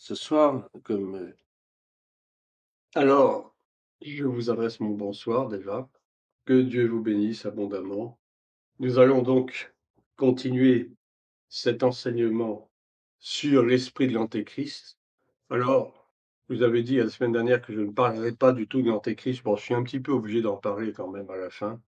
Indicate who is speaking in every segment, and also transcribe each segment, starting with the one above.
Speaker 1: ce soir, alors, je vous adresse mon bonsoir déjà. Que Dieu vous bénisse abondamment. Nous allons donc continuer cet enseignement sur l'esprit de l'Antéchrist. Alors, je vous avais dit la semaine dernière que je ne parlerai pas du tout de l'Antéchrist. Bon, je suis un petit peu obligé d'en parler quand même à la fin,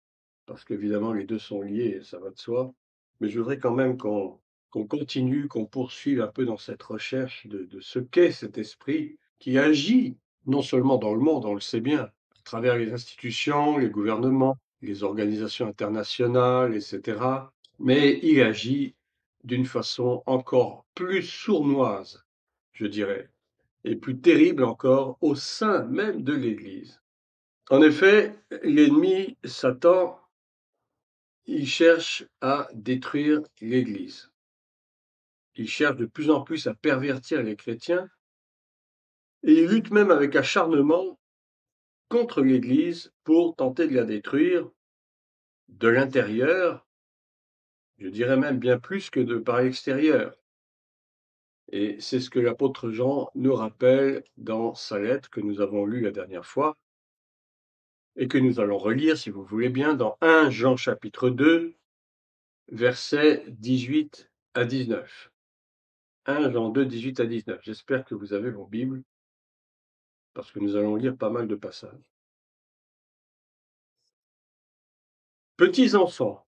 Speaker 1: parce qu'évidemment les deux sont liés et ça va de soi. Mais je voudrais quand même qu'on continue, qu'on poursuive un peu dans cette recherche de ce qu'est cet esprit qui agit non seulement dans le monde, on le sait bien, à travers les institutions, les gouvernements, les organisations internationales, etc. Mais il agit d'une façon encore plus sournoise, je dirais, et plus terrible encore au sein même de l'Église. En effet, l'ennemi, Satan, il cherche à détruire l'Église. Il cherche de plus en plus à pervertir les chrétiens et il lutte même avec acharnement contre l'Église pour tenter de la détruire de l'intérieur, je dirais même bien plus que de par l'extérieur. Et c'est ce que l'apôtre Jean nous rappelle dans sa lettre que nous avons lue la dernière fois et que nous allons relire, si vous voulez bien, dans 1 Jean chapitre 2, versets 18 à 19. 1 Jean 2, 18 à 19. J'espère que vous avez vos Bibles, parce que nous allons lire pas mal de passages. Petits enfants,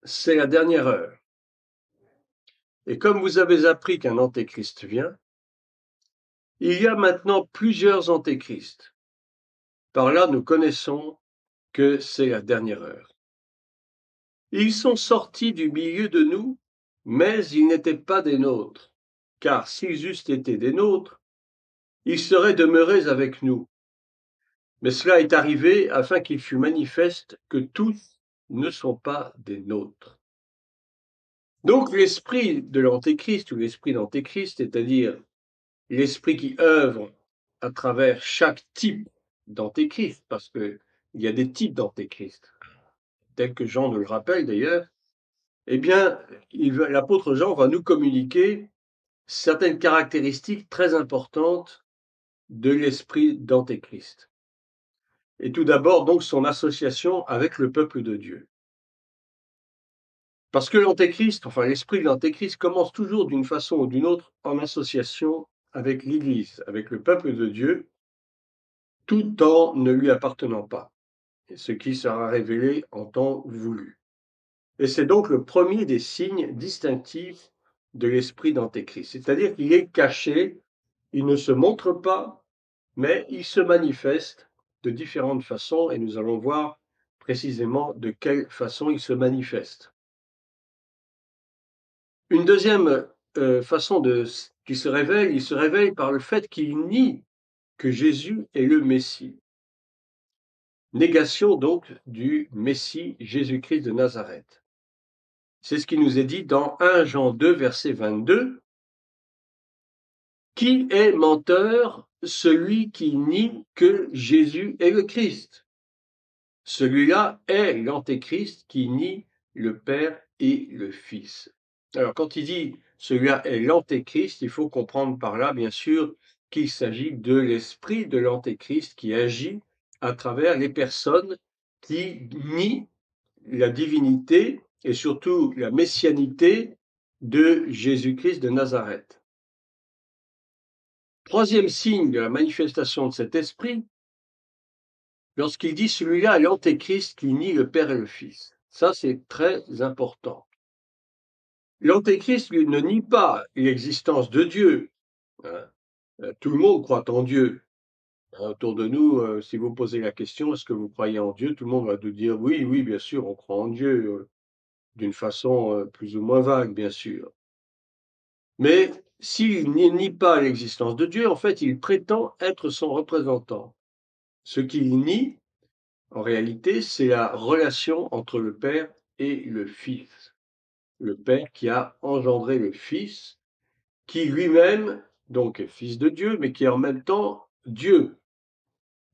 Speaker 1: c'est la dernière heure. Et comme vous avez appris qu'un antéchrist vient, il y a maintenant plusieurs antéchrists. Par là, nous connaissons que c'est la dernière heure. Ils sont sortis du milieu de nous, mais ils n'étaient pas des nôtres, car s'ils eussent été des nôtres, ils seraient demeurés avec nous. Mais cela est arrivé afin qu'il fût manifeste que tous ne sont pas des nôtres. Donc l'esprit de l'Antéchrist ou l'esprit d'Antéchrist, c'est-à-dire l'esprit qui œuvre à travers chaque type d'Antéchrist, parce qu'il y a des types d'Antéchrist, tels que Jean nous le rappelle d'ailleurs, eh bien, l'apôtre Jean va nous communiquer certaines caractéristiques très importantes de l'esprit d'Antéchrist. Et tout d'abord, donc, son association avec le peuple de Dieu. Parce que l'Antéchrist, enfin l'esprit de l'Antéchrist commence toujours d'une façon ou d'une autre en association avec l'Église, avec le peuple de Dieu, tout en ne lui appartenant pas, ce qui sera révélé en temps voulu. Et c'est donc le premier des signes distinctifs de l'esprit d'Antéchrist, c'est-à-dire qu'il est caché, il ne se montre pas, mais il se manifeste de différentes façons, et nous allons voir précisément de quelle façon il se manifeste. Une deuxième façon qu'il se révèle, il se révèle par le fait qu'il nie que Jésus est le Messie. Négation donc du Messie Jésus-Christ de Nazareth. C'est ce qui nous est dit dans 1 Jean 2, verset 22. Qui est menteur? Celui qui nie que Jésus est le Christ. Celui-là est l'Antéchrist qui nie le Père et le Fils. Alors, quand il dit celui-là est l'Antéchrist, il faut comprendre par là, bien sûr, qu'il s'agit de l'esprit de l'Antéchrist qui agit à travers les personnes qui nient la divinité et surtout la messianité de Jésus-Christ de Nazareth. Troisième signe de la manifestation de cet esprit, lorsqu'il dit celui-là est l'Antéchrist qui nie le Père et le Fils. Ça, c'est très important. L'Antéchrist, lui, ne nie pas l'existence de Dieu. Hein. Tout le monde croit en Dieu. Autour de nous, si vous posez la question, est-ce que vous croyez en Dieu? Tout le monde va nous dire oui, oui, bien sûr, on croit en Dieu, d'une façon plus ou moins vague, bien sûr. Mais s'il ne nie pas l'existence de Dieu, en fait, il prétend être son représentant. Ce qu'il nie, en réalité, c'est la relation entre le Père et le Fils. Le Père qui a engendré le Fils, qui lui-même, donc, est Fils de Dieu, mais qui est en même temps Dieu.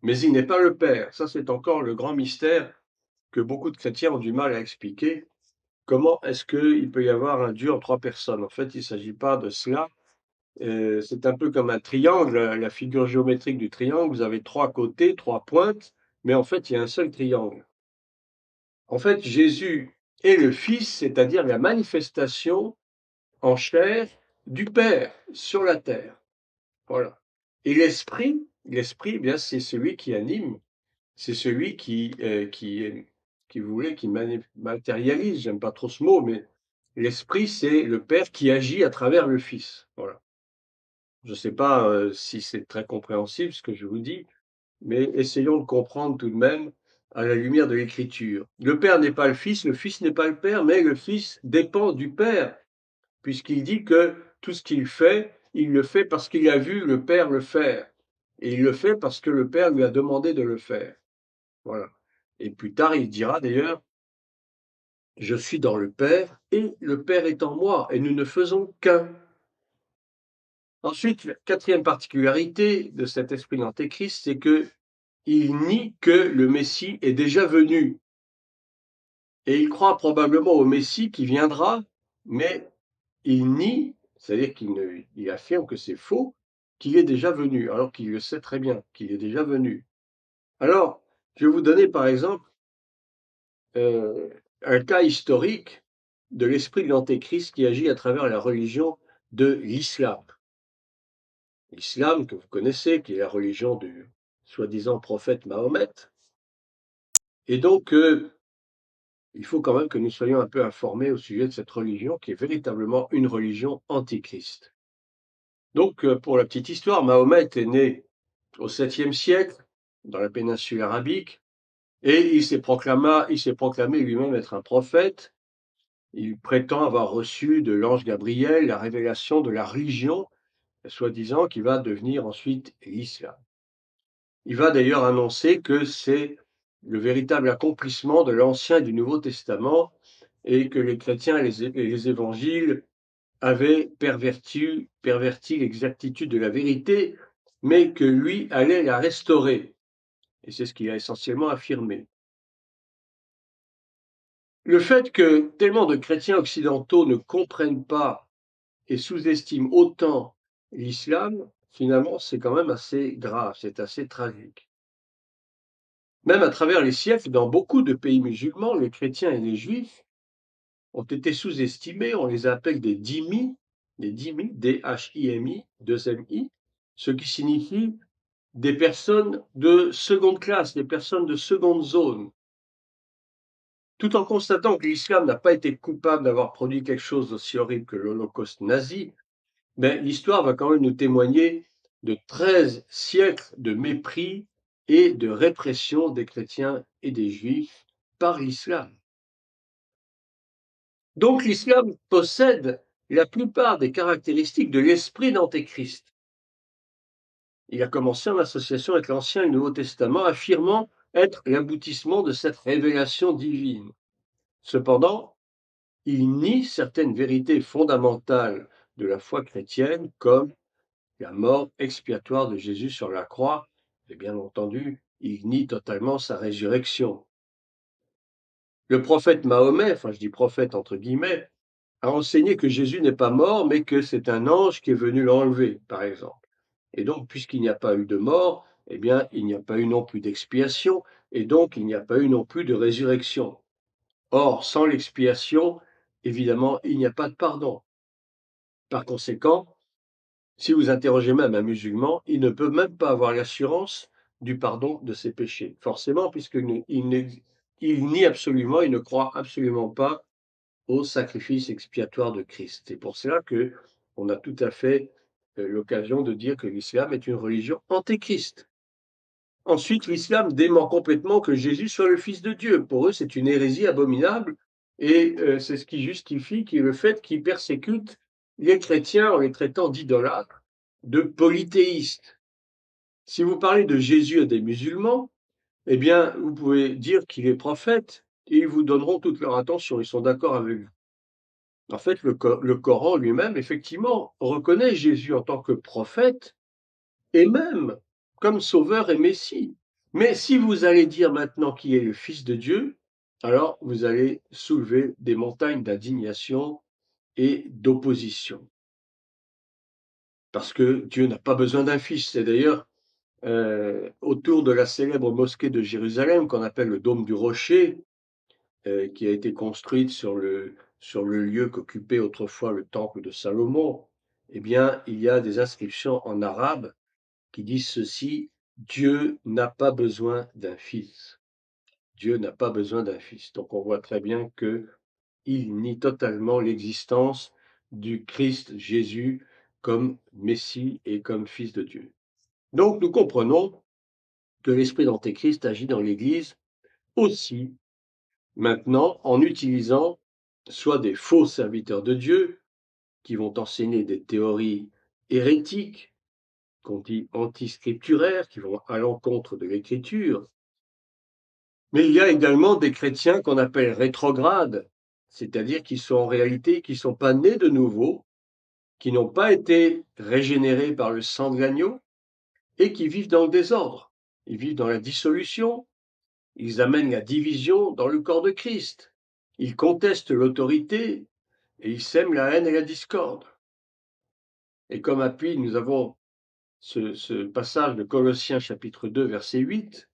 Speaker 1: Mais il n'est pas le Père. Ça, c'est encore le grand mystère que beaucoup de chrétiens ont du mal à expliquer. Comment est-ce qu'il peut y avoir un Dieu en trois personnes? En fait, il ne s'agit pas de cela. C'est un peu comme un triangle, la figure géométrique du triangle, vous avez 3 côtés, 3 pointes, mais en fait, il y a un seul triangle. En fait, Jésus est le Fils, c'est-à-dire la manifestation en chair du Père sur la terre. Voilà. Et l'Esprit, eh bien, c'est celui qui anime, c'est celui qui vous voulez, qui matérialise, j'aime pas trop ce mot, mais l'Esprit, c'est le Père qui agit à travers le Fils. Voilà. Je ne sais pas, si c'est très compréhensible ce que je vous dis, mais essayons de comprendre tout de même à la lumière de l'Écriture. Le Père n'est pas le Fils n'est pas le Père, mais le Fils dépend du Père, puisqu'il dit que tout ce qu'il fait, il le fait parce qu'il a vu le Père le faire. Et il le fait parce que le Père lui a demandé de le faire. Voilà. Et plus tard, il dira d'ailleurs, je suis dans le Père et le Père est en moi, et nous ne faisons qu'un. Ensuite, la quatrième particularité de cet esprit d'Antéchrist, c'est que il nie que le Messie est déjà venu. Et il croit probablement au Messie qui viendra, mais il nie, c'est-à-dire il affirme que c'est faux, qu'il est déjà venu, alors qu'il le sait très bien, qu'il est déjà venu. Alors, je vais vous donner par exemple un cas historique de l'esprit de l'Antéchrist qui agit à travers la religion de l'islam. L'islam que vous connaissez, qui est la religion du soi-disant prophète Mahomet. Et donc, il faut quand même que nous soyons un peu informés au sujet de cette religion qui est véritablement une religion antichrist. Donc, pour la petite histoire, Mahomet est né au 7e siècle dans la péninsule arabique et il s'est proclamé lui-même être un prophète. Il prétend avoir reçu de l'ange Gabriel la révélation de la religion, soi-disant qui va devenir ensuite l'islam. Il va d'ailleurs annoncer que c'est le véritable accomplissement de l'Ancien et du Nouveau Testament et que les chrétiens et les évangiles avaient perverti l'exactitude de la vérité, mais que lui allait la restaurer. Et c'est ce qu'il a essentiellement affirmé. Le fait que tellement de chrétiens occidentaux ne comprennent pas et sous-estiment autant l'islam, finalement, c'est quand même assez grave, c'est assez tragique. Même à travers les siècles, dans beaucoup de pays musulmans, les chrétiens et les juifs ont été sous-estimés, on les appelle des dhimmi, D-H-I-M-I, 2-M-I, ce qui signifie des personnes de seconde classe, des personnes de seconde zone. Tout en constatant que l'islam n'a pas été coupable d'avoir produit quelque chose d'aussi horrible que l'Holocauste nazi, mais l'histoire va quand même nous témoigner de 13 siècles de mépris et de répression des chrétiens et des juifs par l'islam. Donc l'islam possède la plupart des caractéristiques de l'esprit d'Antéchrist. Il a commencé en association avec l'Ancien et le Nouveau Testament, affirmant être l'aboutissement de cette révélation divine. Cependant, il nie certaines vérités fondamentales de la foi chrétienne, comme la mort expiatoire de Jésus sur la croix, et bien entendu, il nie totalement sa résurrection. Le prophète Mahomet, enfin je dis prophète entre guillemets, a enseigné que Jésus n'est pas mort, mais que c'est un ange qui est venu l'enlever, par exemple. Et donc, puisqu'il n'y a pas eu de mort, eh bien, il n'y a pas eu non plus d'expiation, et donc il n'y a pas eu non plus de résurrection. Or, sans l'expiation, évidemment, il n'y a pas de pardon. Par conséquent, si vous interrogez même un musulman, il ne peut même pas avoir l'assurance du pardon de ses péchés. Forcément, puisqu'il nie absolument, il ne croit absolument pas au sacrifice expiatoire de Christ. C'est pour cela que on a tout à fait l'occasion de dire que l'islam est une religion antéchrist. Ensuite, l'islam dément complètement que Jésus soit le Fils de Dieu. Pour eux, c'est une hérésie abominable et c'est ce qui justifie le fait qu'ils persécutent les chrétiens en les traitant d'idolâtres, de polythéistes. Si vous parlez de Jésus à des musulmans, eh bien, vous pouvez dire qu'il est prophète et ils vous donneront toute leur attention. Ils sont d'accord avec vous. En fait, le Coran lui-même, effectivement, reconnaît Jésus en tant que prophète et même comme sauveur et messie. Mais si vous allez dire maintenant qu'il est le Fils de Dieu, alors vous allez soulever des montagnes d'indignation et d'opposition. parce que Dieu n'a pas besoin d'un fils. C'est d'ailleurs autour de la célèbre mosquée de Jérusalem, qu'on appelle le Dôme du Rocher, qui a été construite sur le lieu qu'occupait autrefois le temple de Salomon, eh bien, il y a des inscriptions en arabe qui disent ceci: Dieu n'a pas besoin d'un fils. Dieu n'a pas besoin d'un fils. Donc on voit très bien qu'il nie totalement l'existence du Christ Jésus comme Messie et comme Fils de Dieu. Donc nous comprenons que l'esprit d'Antéchrist agit dans l'Église aussi maintenant en utilisant soit des faux serviteurs de Dieu qui vont enseigner des théories hérétiques, qu'on dit antiscripturaires, qui vont à l'encontre de l'Écriture, mais il y a également des chrétiens qu'on appelle rétrogrades, c'est-à-dire qui sont en réalité, qui ne sont pas nés de nouveau, qui n'ont pas été régénérés par le sang de l'agneau et qui vivent dans le désordre. Ils vivent dans la dissolution, ils amènent la division dans le corps de Christ, ils contestent l'autorité et ils sèment la haine et la discorde. Et comme appui, nous avons ce passage de Colossiens chapitre 2, verset 8,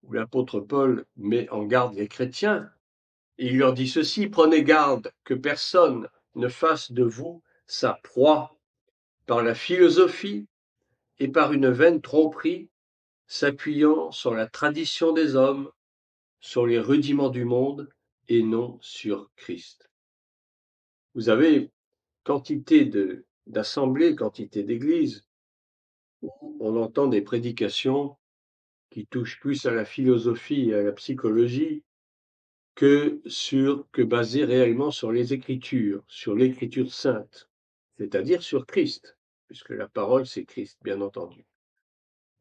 Speaker 1: où l'apôtre Paul met en garde les chrétiens. Et il leur dit ceci: prenez garde que personne ne fasse de vous sa proie par la philosophie et par une vaine tromperie, s'appuyant sur la tradition des hommes, sur les rudiments du monde et non sur Christ. Vous avez quantité d'assemblées, quantité d'églises où on entend des prédications qui touchent plus à la philosophie et à la psychologie que basées réellement sur les Écritures, sur l'Écriture sainte, c'est-à-dire sur Christ, puisque la parole c'est Christ, bien entendu.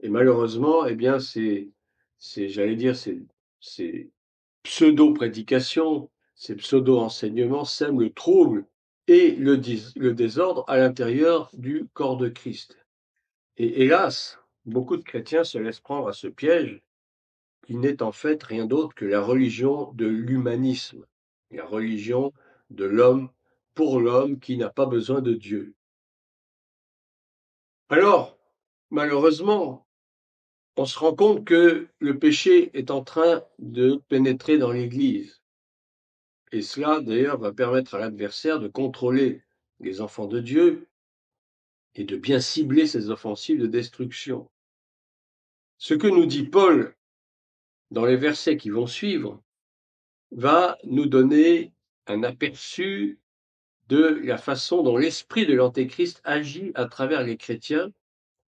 Speaker 1: Et malheureusement, eh bien, j'allais dire, ces pseudo-prédications, ces pseudo-enseignements sèment le trouble et le désordre à l'intérieur du corps de Christ. Et hélas, beaucoup de chrétiens se laissent prendre à ce piège qui n'est en fait rien d'autre que la religion de l'humanisme, la religion de l'homme pour l'homme qui n'a pas besoin de Dieu. Alors, malheureusement, on se rend compte que le péché est en train de pénétrer dans l'Église. Et cela, d'ailleurs, va permettre à l'adversaire de contrôler les enfants de Dieu et de bien cibler ses offensives de destruction. Ce que nous dit Paul dans les versets qui vont suivre va nous donner un aperçu de la façon dont l'esprit de l'Antéchrist agit à travers les chrétiens,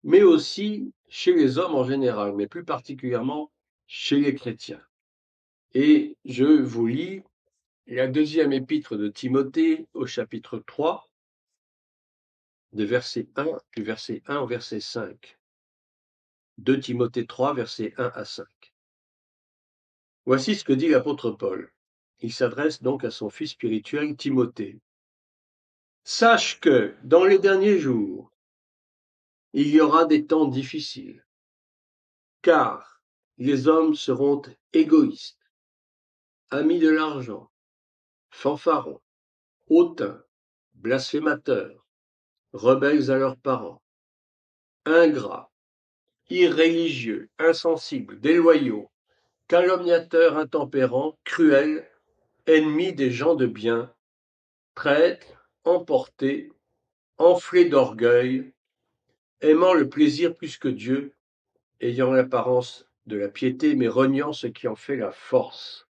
Speaker 1: mais aussi chez les hommes en général, mais plus particulièrement chez les chrétiens. Et je vous lis la deuxième épître de Timothée au chapitre 3, du verset 1 au verset 5. 2 Timothée 3, versets 1 à 5. Voici ce que dit l'apôtre Paul. Il s'adresse donc à son fils spirituel Timothée. Sache que dans les derniers jours, il y aura des temps difficiles, car les hommes seront égoïstes, amis de l'argent, fanfarons, hautains, blasphémateurs, rebelles à leurs parents, ingrats, irréligieux, insensibles, déloyaux, calomniateurs, intempérants, cruels, ennemis des gens de bien, traîtres, emportés, enflés d'orgueil, aimant le plaisir plus que Dieu, ayant l'apparence de la piété, mais reniant ce qui en fait la force.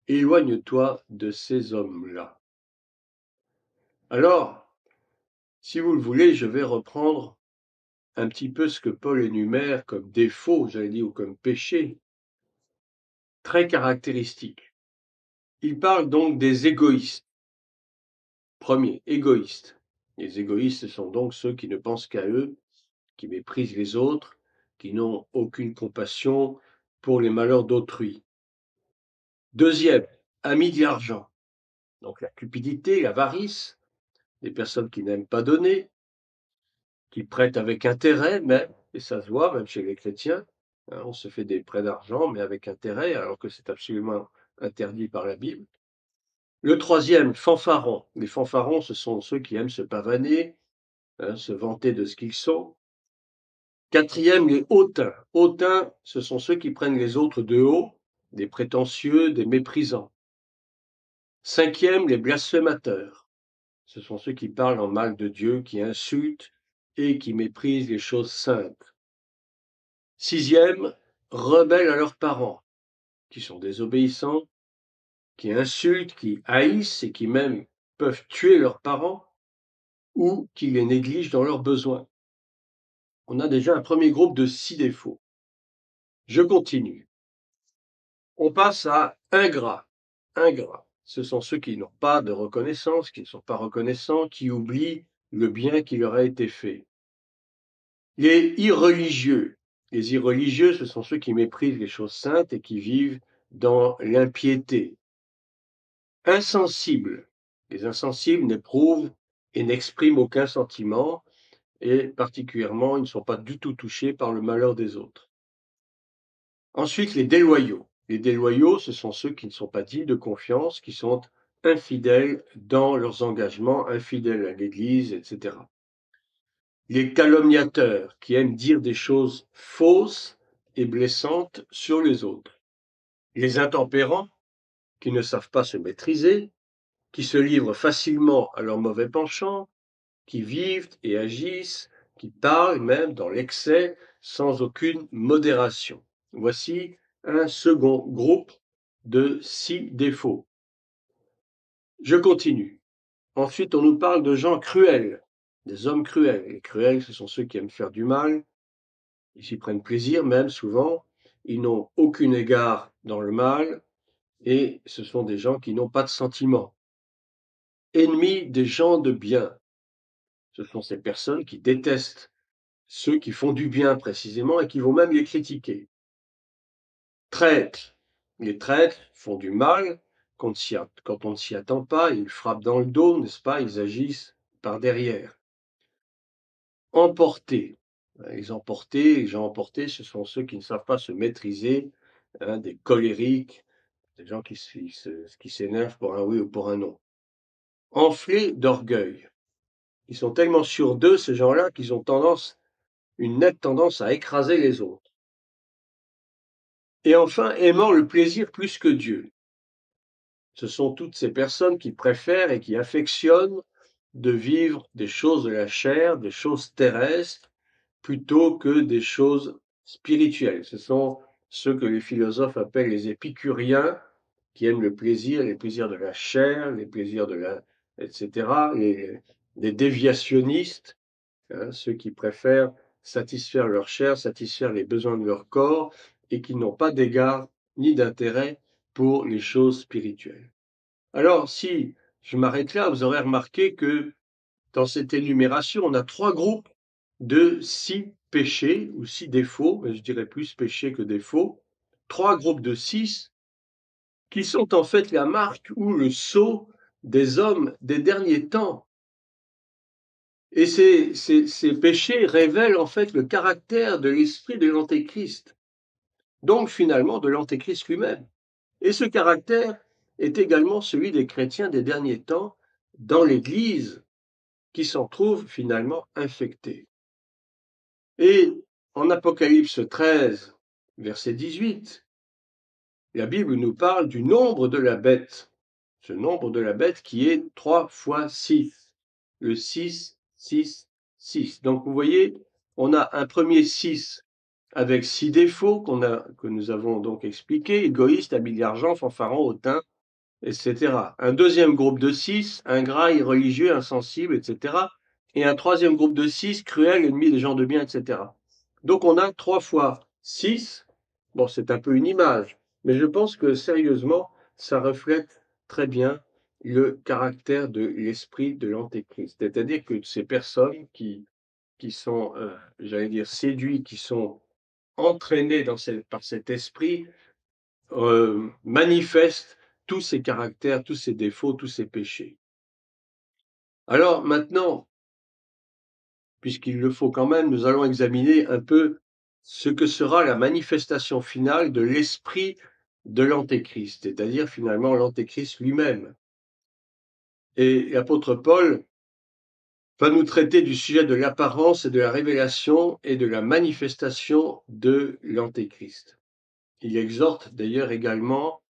Speaker 1: Éloigne-toi de ces hommes-là. Alors, si vous le voulez, je vais reprendre un petit peu ce que Paul énumère comme défaut, j'allais dire, ou comme péché, très caractéristique. Il parle donc des égoïstes. Premier, égoïstes. Les égoïstes, ce sont donc ceux qui ne pensent qu'à eux, qui méprisent les autres, qui n'ont aucune compassion pour les malheurs d'autrui. Deuxième, amis de l'argent. Donc la cupidité, l'avarice, des personnes qui n'aiment pas donner, qui prêtent avec intérêt même, et ça se voit même chez les chrétiens, hein, on se fait des prêts d'argent, mais avec intérêt, alors que c'est absolument interdit par la Bible. Le troisième, fanfarons. Les fanfarons, ce sont ceux qui aiment se pavaner, se vanter de ce qu'ils sont. Quatrième, les hautains. Hautains, ce sont ceux qui prennent les autres de haut, des prétentieux, des méprisants. Cinquième, les blasphémateurs. Ce sont ceux qui parlent en mal de Dieu, qui insultent et qui méprisent les choses saintes. Sixième, rebelles à leurs parents, qui sont désobéissants, qui insultent, qui haïssent et qui même peuvent tuer leurs parents ou qui les négligent dans leurs besoins. On a déjà un premier groupe de 6 défauts. Je continue. On passe à ingrats. Ingrats, ce sont ceux qui n'ont pas de reconnaissance, qui ne sont pas reconnaissants, qui oublient le bien qui leur a été fait. Les irreligieux. Les irreligieux, ce sont ceux qui méprisent les choses saintes et qui vivent dans l'impiété. Insensibles. Les insensibles n'éprouvent et n'expriment aucun sentiment, et particulièrement, ils ne sont pas du tout touchés par le malheur des autres. Ensuite, les déloyaux. Les déloyaux, ce sont ceux qui ne sont pas dignes de confiance, qui sont infidèles dans leurs engagements, infidèles à l'Église, etc. Les calomniateurs, qui aiment dire des choses fausses et blessantes sur les autres. Les intempérants, qui ne savent pas se maîtriser, qui se livrent facilement à leurs mauvais penchants, qui vivent et agissent, qui parlent même dans l'excès sans aucune modération. Voici un second groupe de 6 défauts. Je continue. Ensuite, on nous parle de gens cruels, des hommes cruels. Les cruels, ce sont ceux qui aiment faire du mal, ils s'y prennent plaisir même souvent, ils n'ont aucun égard dans le mal, et ce sont des gens qui n'ont pas de sentiments. Ennemis des gens de bien, ce sont ces personnes qui détestent ceux qui font du bien précisément et qui vont même les critiquer. Traîtres, les traîtres font du mal quand on ne s'y attend pas, ils frappent dans le dos, n'est-ce pas, ils agissent par derrière. Emportés, les gens emportés, ce sont ceux qui ne savent pas se maîtriser, hein, des colériques, des gens qui s'énervent pour un oui ou pour un non. Enflés d'orgueil, ils sont tellement sûrs d'eux, ces gens-là, qu'ils ont une nette tendance à écraser les autres. Et enfin, aimant le plaisir plus que Dieu. Ce sont toutes ces personnes qui préfèrent et qui affectionnent de vivre des choses de la chair, des choses terrestres, plutôt que des choses spirituelles. Ce sont ceux que les philosophes appellent les épicuriens, qui aiment le plaisir, les plaisirs de la chair, les plaisirs de la, etc., les déviationnistes, hein, ceux qui préfèrent satisfaire leur chair, satisfaire les besoins de leur corps, et qui n'ont pas d'égard ni d'intérêt pour les choses spirituelles. Alors, si je m'arrête là, vous aurez remarqué que dans cette énumération, on a 3 groupes de 6 péchés ou 6 défauts, mais je dirais plus péchés que défauts, 3 groupes de 6 qui sont en fait la marque ou le sceau des hommes des derniers temps. Et ces péchés révèlent en fait le caractère de l'esprit de l'Antéchrist, donc finalement de l'Antéchrist lui-même. Et ce caractère est également celui des chrétiens des derniers temps dans l'Église, qui s'en trouve finalement infectée. Et en Apocalypse 13, verset 18, la Bible nous parle du nombre de la bête. Ce nombre de la bête qui est 3 fois 6. Le 6, 6, 6. Donc vous voyez, on a un premier 6 avec 6 défauts que nous avons donc expliqués: égoïste, habile d'argent, fanfaron, hautain, etc. Un deuxième groupe de 6, ingrat, irreligieux, insensible, etc. Et un troisième groupe de 6, cruel, ennemi des gens de bien, etc. Donc on a 3 fois 6. Bon, c'est un peu une image, mais je pense que sérieusement, ça reflète très bien le caractère de l'esprit de l'Antéchrist. C'est-à-dire que ces personnes qui sont, j'allais dire, séduits, qui sont entraînés par cet esprit, manifestent tous ces caractères, tous ces défauts, tous ces péchés. Alors maintenant, puisqu'il le faut quand même, nous allons examiner un peu ce que sera la manifestation finale de l'esprit de l'Antéchrist, c'est-à-dire finalement l'Antéchrist lui-même. Et l'apôtre Paul va nous traiter du sujet de l'apparence et de la révélation et de la manifestation de l'Antéchrist. Il exhorte d'ailleurs également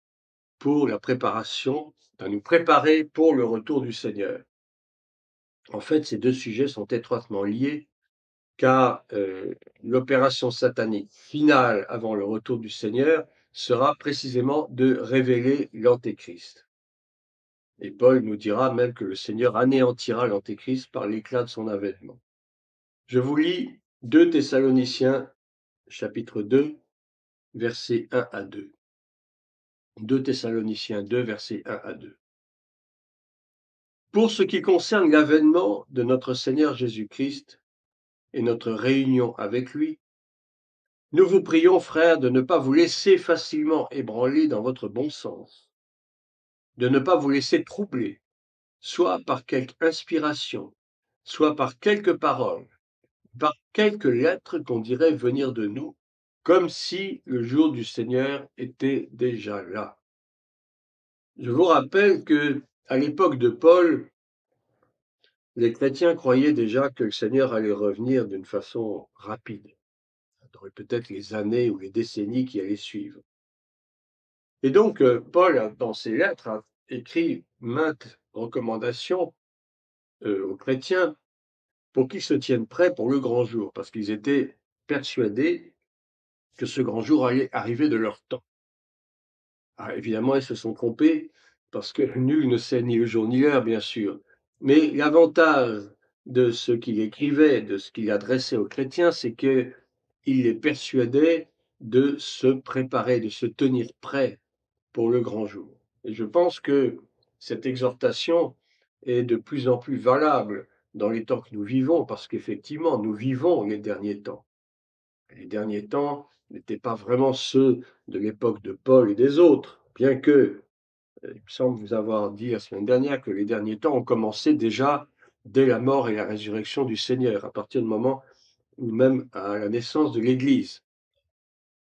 Speaker 1: pour la préparation, à nous préparer pour le retour du Seigneur. En fait, ces deux sujets sont étroitement liés, car l'opération satanique finale avant le retour du Seigneur sera précisément de révéler l'Antéchrist. Et Paul nous dira même que le Seigneur anéantira l'Antéchrist par l'éclat de son avènement. Je vous lis 2 Thessaloniciens, chapitre 2, versets 1 à 2. 2 Thessaloniciens 2, versets 1 à 2. Pour ce qui concerne l'avènement de notre Seigneur Jésus-Christ et notre réunion avec lui, nous vous prions, frères, de ne pas vous laisser facilement ébranler dans votre bon sens, de ne pas vous laisser troubler, soit par quelque inspiration, soit par quelque parole, par quelques lettres qu'on dirait venir de nous, comme si le jour du Seigneur était déjà là. Je vous rappelle que, à l'époque de Paul, les chrétiens croyaient déjà que le Seigneur allait revenir d'une façon rapide, dans peut-être les années ou les décennies qui allaient suivre. Et donc, Paul, dans ses lettres, a écrit maintes recommandations aux chrétiens pour qu'ils se tiennent prêts pour le grand jour, parce qu'ils étaient persuadés que ce grand jour allait arriver de leur temps. Ah, évidemment, ils se sont trompés, parce que nul ne sait ni le jour ni l'heure, bien sûr. Mais l'avantage de ce qu'il écrivait, de ce qu'il adressait aux chrétiens, c'est qu'il les persuadait de se préparer, de se tenir prêts pour le grand jour. Et je pense que cette exhortation est de plus en plus valable dans les temps que nous vivons, parce qu'effectivement, nous vivons les derniers temps. Les derniers temps n'étaient pas vraiment ceux de l'époque de Paul et des autres, bien que, il me semble vous avoir dit la semaine dernière que les derniers temps ont commencé déjà dès la mort et la résurrection du Seigneur, à partir du moment où même à la naissance de l'Église.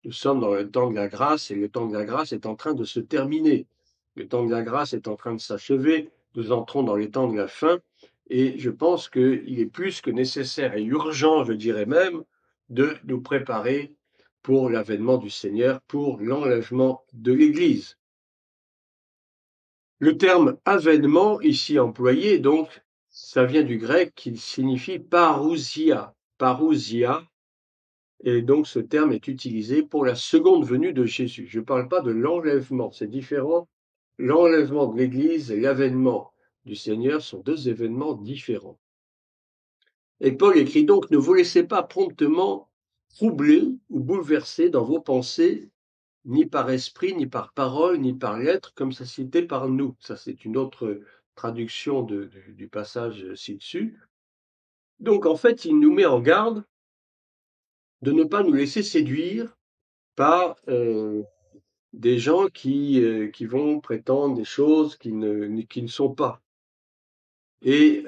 Speaker 1: Nous sommes dans le temps de la grâce et le temps de la grâce est en train de se terminer. Le temps de la grâce est en train de s'achever. Nous entrons dans les temps de la fin et je pense qu'il est plus que nécessaire et urgent, je dirais même, de nous préparer pour l'avènement du Seigneur, pour l'enlèvement de l'Église. Le terme avènement ici employé, donc, ça vient du grec qui signifie parousia. Parousia, et donc, ce terme est utilisé pour la seconde venue de Jésus. Je ne parle pas de l'enlèvement, c'est différent. L'enlèvement de l'Église et l'avènement du Seigneur sont deux événements différents. Et Paul écrit donc, ne vous laissez pas promptement troubler ou bouleverser dans vos pensées, ni par esprit, ni par parole, ni par lettre, comme ça cité par nous. Ça, c'est une autre traduction du passage ci-dessus. Donc, en fait, il nous met en garde de ne pas nous laisser séduire par des gens qui vont prétendre des choses qui ne sont pas. Et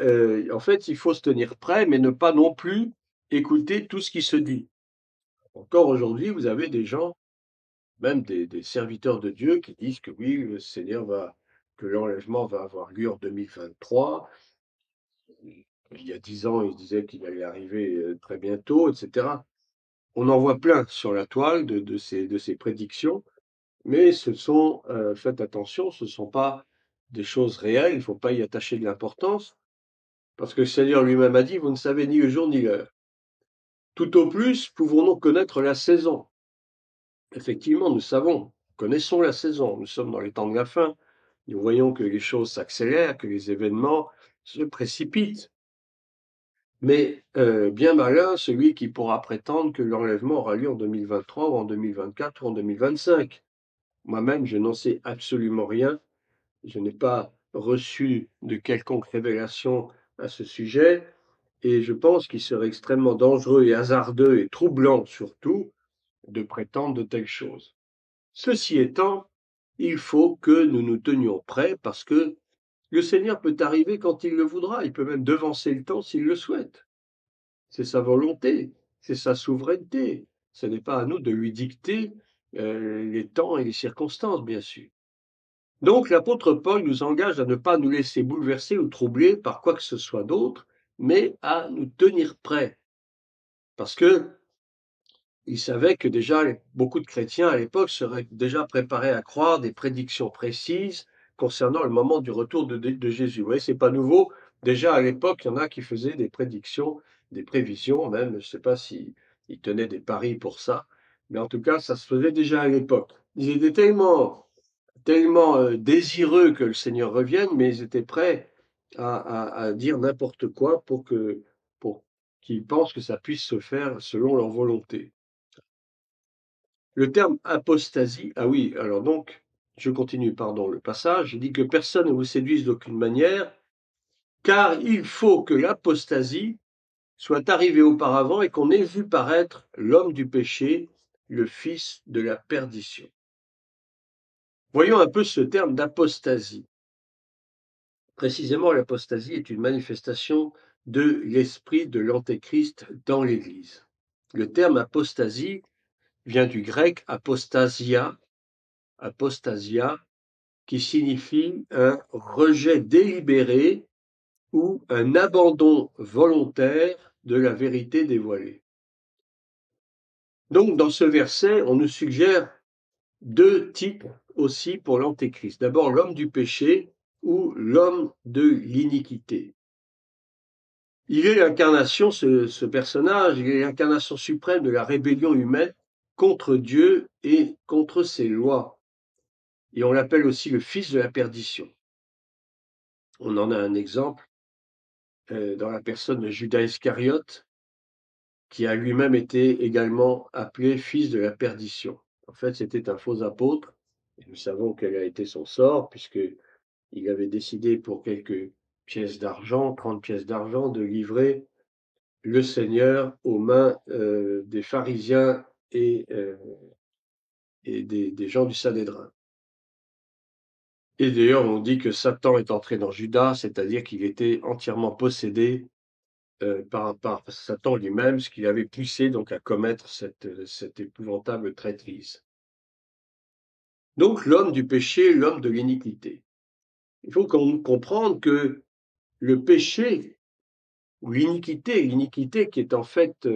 Speaker 1: en fait, il faut se tenir prêt, mais ne pas non plus écouter tout ce qui se dit. Encore aujourd'hui, vous avez des gens, même des serviteurs de Dieu, qui disent que oui, le Seigneur que l'enlèvement va avoir lieu en 2023. Il y a 10 ans, ils disaient qu'il allait arriver très bientôt, etc. On en voit plein sur la toile de ces prédictions. Mais faites attention, ce ne sont pas des choses réelles, il ne faut pas y attacher de l'importance, parce que le Seigneur lui-même a dit, vous ne savez ni le jour ni l'heure. Tout au plus, pouvons-nous connaître la saison. Effectivement, nous connaissons la saison, nous sommes dans les temps de la fin, nous voyons que les choses s'accélèrent, que les événements se précipitent. Mais bien malin celui qui pourra prétendre que l'enlèvement aura lieu en 2023 ou en 2024 ou en 2025. Moi-même, je n'en sais absolument rien. Je n'ai pas reçu de quelconque révélation à ce sujet et je pense qu'il serait extrêmement dangereux et hasardeux et troublant surtout de prétendre de telles choses. Ceci étant, il faut que nous nous tenions prêts parce que le Seigneur peut arriver quand il le voudra, il peut même devancer le temps s'il le souhaite. C'est sa volonté, c'est sa souveraineté. Ce n'est pas à nous de lui dicter les temps et les circonstances, bien sûr. Donc l'apôtre Paul nous engage à ne pas nous laisser bouleverser ou troubler par quoi que ce soit d'autre, mais à nous tenir prêts. Parce que il savait que déjà beaucoup de chrétiens à l'époque seraient déjà préparés à croire des prédictions précises concernant le moment du retour de Jésus. Vous voyez, c'est pas nouveau. Déjà à l'époque, il y en a qui faisaient des prédictions, des prévisions même. Je ne sais pas s'ils tenaient des paris pour ça, mais en tout cas, ça se faisait déjà à l'époque. Ils étaient tellement désireux que le Seigneur revienne, mais ils étaient prêts à dire n'importe quoi pour qu'ils pensent que ça puisse se faire selon leur volonté. Le terme apostasie, ah oui, alors donc, je continue, pardon, le passage, il dit que personne ne vous séduise d'aucune manière, car il faut que l'apostasie soit arrivée auparavant et qu'on ait vu paraître l'homme du péché, le fils de la perdition. Voyons un peu ce terme d'apostasie. Précisément, l'apostasie est une manifestation de l'esprit de l'Antéchrist dans l'Église. Le terme apostasie vient du grec apostasia, qui signifie un rejet délibéré ou un abandon volontaire de la vérité dévoilée. Donc, dans ce verset, on nous suggère deux types aussi pour l'Antéchrist. D'abord, l'homme du péché ou l'homme de l'iniquité. Il est l'incarnation, ce personnage, il est l'incarnation suprême de la rébellion humaine contre Dieu et contre ses lois. Et on l'appelle aussi le fils de la perdition. On en a un exemple dans la personne de Judas Iscariote, qui a lui-même été également appelé fils de la perdition. En fait, c'était un faux apôtre, et nous savons quel a été son sort, puisqu'il avait décidé pour quelques pièces d'argent, 30 pièces d'argent, de livrer le Seigneur aux mains des pharisiens et des gens du Sanhédrin. Et d'ailleurs, on dit que Satan est entré dans Judas, c'est-à-dire qu'il était entièrement possédé par Satan lui-même, ce qui l'avait poussé donc à commettre cette épouvantable traîtrise. Donc l'homme du péché, l'homme de l'iniquité. Il faut comprendre que le péché ou l'iniquité qui est en fait,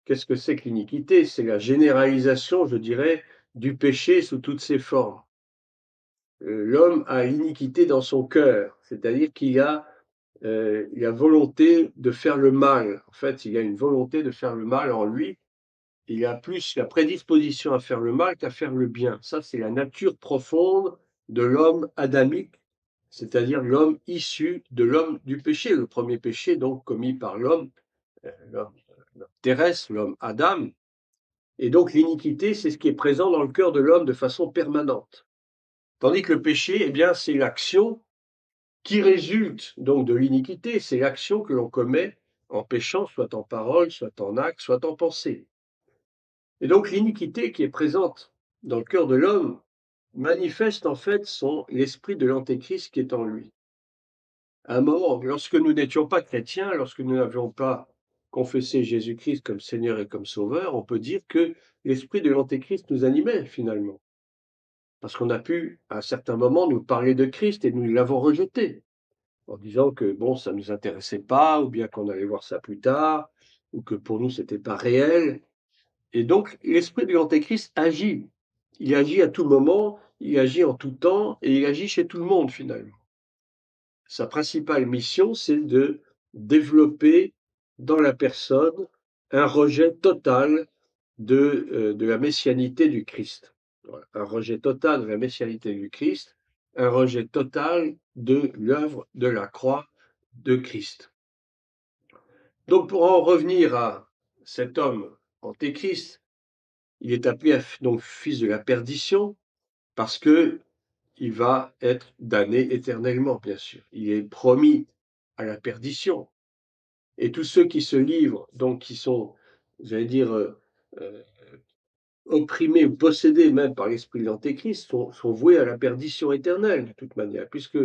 Speaker 1: qu'est-ce que c'est que l'iniquité? C'est la généralisation, je dirais, du péché sous toutes ses formes. L'homme a l'iniquité dans son cœur, c'est-à-dire qu'il a la volonté de faire le mal. En fait, il a une volonté de faire le mal en lui. Il a plus la prédisposition à faire le mal qu'à faire le bien. Ça, c'est la nature profonde de l'homme adamique, c'est-à-dire l'homme issu de l'homme du péché. Le premier péché, donc, commis par l'homme terrestre, l'homme Adam. Et donc, l'iniquité, c'est ce qui est présent dans le cœur de l'homme de façon permanente. Tandis que le péché, eh bien, c'est l'action qui résulte donc de l'iniquité, c'est l'action que l'on commet en péchant, soit en parole, soit en acte, soit en pensée. Et donc l'iniquité qui est présente dans le cœur de l'homme manifeste en fait l'esprit de l'Antéchrist qui est en lui. À un moment, lorsque nous n'étions pas chrétiens, lorsque nous n'avions pas confessé Jésus-Christ comme Seigneur et comme Sauveur, on peut dire que l'esprit de l'Antéchrist nous animait finalement. Parce qu'on a pu, à un certain moment, nous parler de Christ et nous l'avons rejeté, en disant que bon, ça ne nous intéressait pas, ou bien qu'on allait voir ça plus tard, ou que pour nous, c'était pas réel. Et donc, l'esprit de l'Antéchrist agit. Il agit à tout moment, il agit en tout temps, et il agit chez tout le monde, finalement. Sa principale mission, c'est de développer dans la personne un rejet total de la messianité du Christ. Voilà. Un rejet total de la messianité du Christ, un rejet total de l'œuvre de la croix de Christ. Donc, pour en revenir à cet homme antéchrist, il est appelé donc fils de la perdition parce que il va être damné éternellement, bien sûr. Il est promis à la perdition. Et tous ceux qui se livrent, donc qui sont, j'allais dire, euh, opprimés ou possédés même par l'esprit de l'Antéchrist, sont voués à la perdition éternelle, de toute manière, puisque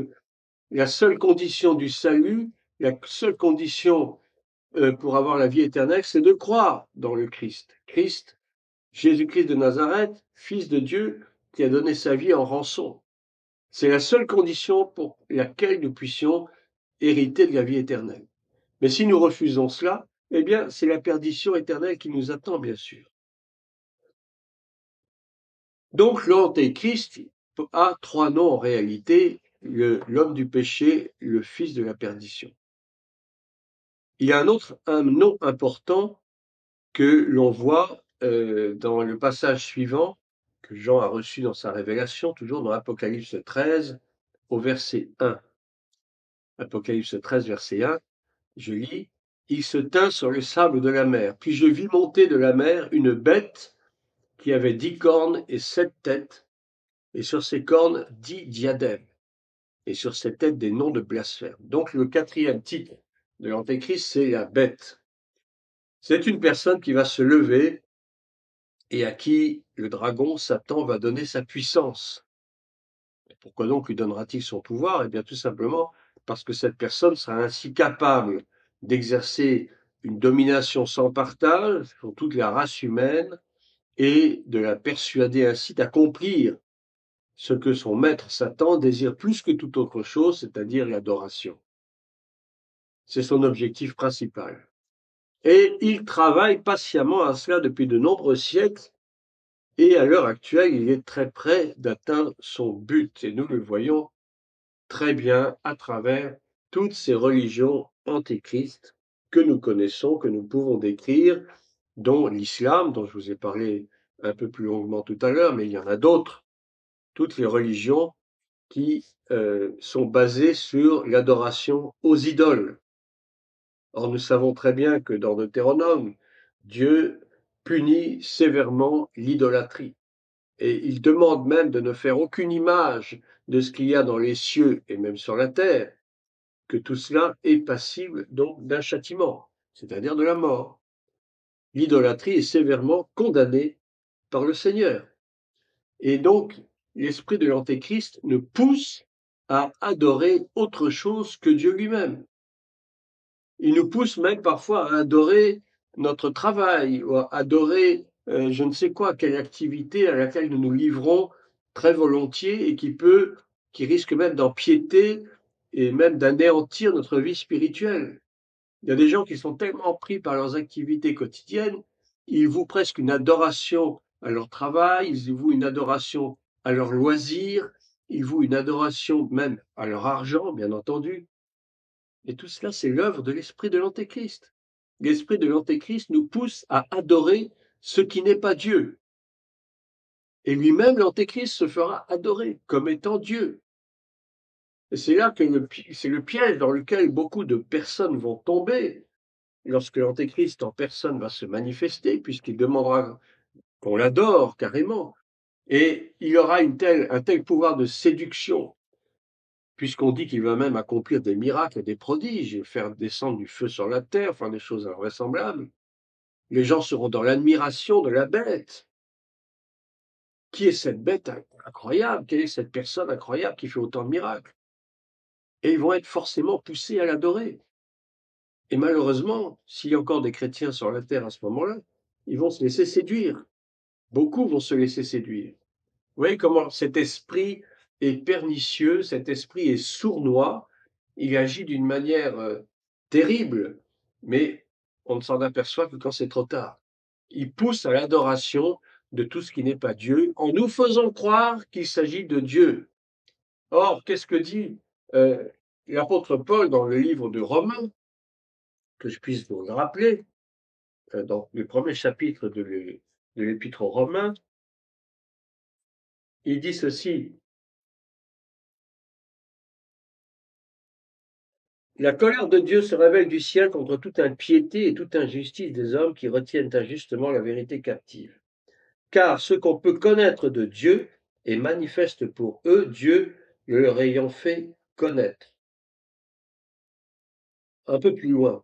Speaker 1: la seule condition du salut, la seule condition pour avoir la vie éternelle, c'est de croire dans le Christ. Christ, Jésus-Christ de Nazareth, Fils de Dieu, qui a donné sa vie en rançon. C'est la seule condition pour laquelle nous puissions hériter de la vie éternelle. Mais si nous refusons cela, eh bien, c'est la perdition éternelle qui nous attend, bien sûr. Donc, l'Antéchrist a trois noms en réalité, l'homme du péché, le fils de la perdition. Il y a un nom important que l'on voit dans le passage suivant, que Jean a reçu dans sa révélation, toujours dans Apocalypse 13, au verset 1. Apocalypse 13, verset 1, je lis, « Il se tint sur le sable de la mer, puis je vis monter de la mer une bête qui avait 10 cornes et 7 têtes, et sur ses cornes 10 diadèmes, et sur ses têtes des noms de blasphème. » Donc le quatrième titre de l'Antéchrist, c'est la bête. C'est une personne qui va se lever et à qui le dragon, Satan, va donner sa puissance. Et pourquoi donc lui donnera-t-il son pouvoir? Eh bien tout simplement parce que cette personne sera ainsi capable d'exercer une domination sans partage sur toute la race humaine et de la persuader ainsi d'accomplir ce que son maître Satan désire plus que toute autre chose, c'est-à-dire l'adoration. C'est son objectif principal. Et il travaille patiemment à cela depuis de nombreux siècles, et à l'heure actuelle, il est très près d'atteindre son but. Et nous le voyons très bien à travers toutes ces religions antéchristes que nous connaissons, que nous pouvons décrire, dont l'islam, dont je vous ai parlé un peu plus longuement tout à l'heure, mais il y en a d'autres. Toutes les religions qui sont basées sur l'adoration aux idoles. Or, nous savons très bien que dans Deutéronome, Dieu punit sévèrement l'idolâtrie. Et il demande même de ne faire aucune image de ce qu'il y a dans les cieux et même sur la terre, que tout cela est passible donc d'un châtiment, c'est-à-dire de la mort. L'idolâtrie est sévèrement condamnée par le Seigneur. Et donc, l'esprit de l'Antéchrist nous pousse à adorer autre chose que Dieu lui-même. Il nous pousse même parfois à adorer notre travail, ou à adorer je ne sais quoi, quelle activité à laquelle nous nous livrons très volontiers et qui risque même d'empiéter et même d'anéantir notre vie spirituelle. Il y a des gens qui sont tellement pris par leurs activités quotidiennes, ils vouent presque une adoration à leur travail, ils vouent une adoration à leurs loisirs, ils vouent une adoration même à leur argent, bien entendu. Et tout cela, c'est l'œuvre de l'esprit de l'Antéchrist. L'esprit de l'Antéchrist nous pousse à adorer ce qui n'est pas Dieu. Et lui-même, l'Antéchrist se fera adorer comme étant Dieu. Et c'est là que c'est le piège dans lequel beaucoup de personnes vont tomber lorsque l'Antéchrist en personne va se manifester, puisqu'il demandera qu'on l'adore carrément. Et il aura un tel pouvoir de séduction, puisqu'on dit qu'il va même accomplir des miracles et des prodiges, faire descendre du feu sur la terre, enfin des choses invraisemblables. Les gens seront dans l'admiration de la bête. Qui est cette bête incroyable? Quelle est cette personne incroyable qui fait autant de miracles? Et ils vont être forcément poussés à l'adorer. Et malheureusement, s'il y a encore des chrétiens sur la terre à ce moment-là, ils vont se laisser séduire. Beaucoup vont se laisser séduire. Vous voyez comment cet esprit est pernicieux, cet esprit est sournois, il agit d'une manière terrible, mais on ne s'en aperçoit que quand c'est trop tard. Il pousse à l'adoration de tout ce qui n'est pas Dieu, en nous faisant croire qu'il s'agit de Dieu. Or, qu'est-ce que dit l'apôtre Paul dans le livre de Romains, que je puisse vous le rappeler, dans le premier chapitre de l'épître aux Romains, il dit ceci: la colère de Dieu se révèle du ciel contre toute impiété et toute injustice des hommes qui retiennent injustement la vérité captive. Car ce qu'on peut connaître de Dieu est manifeste pour eux, Dieu le leur ayant fait connaître. Un peu plus loin.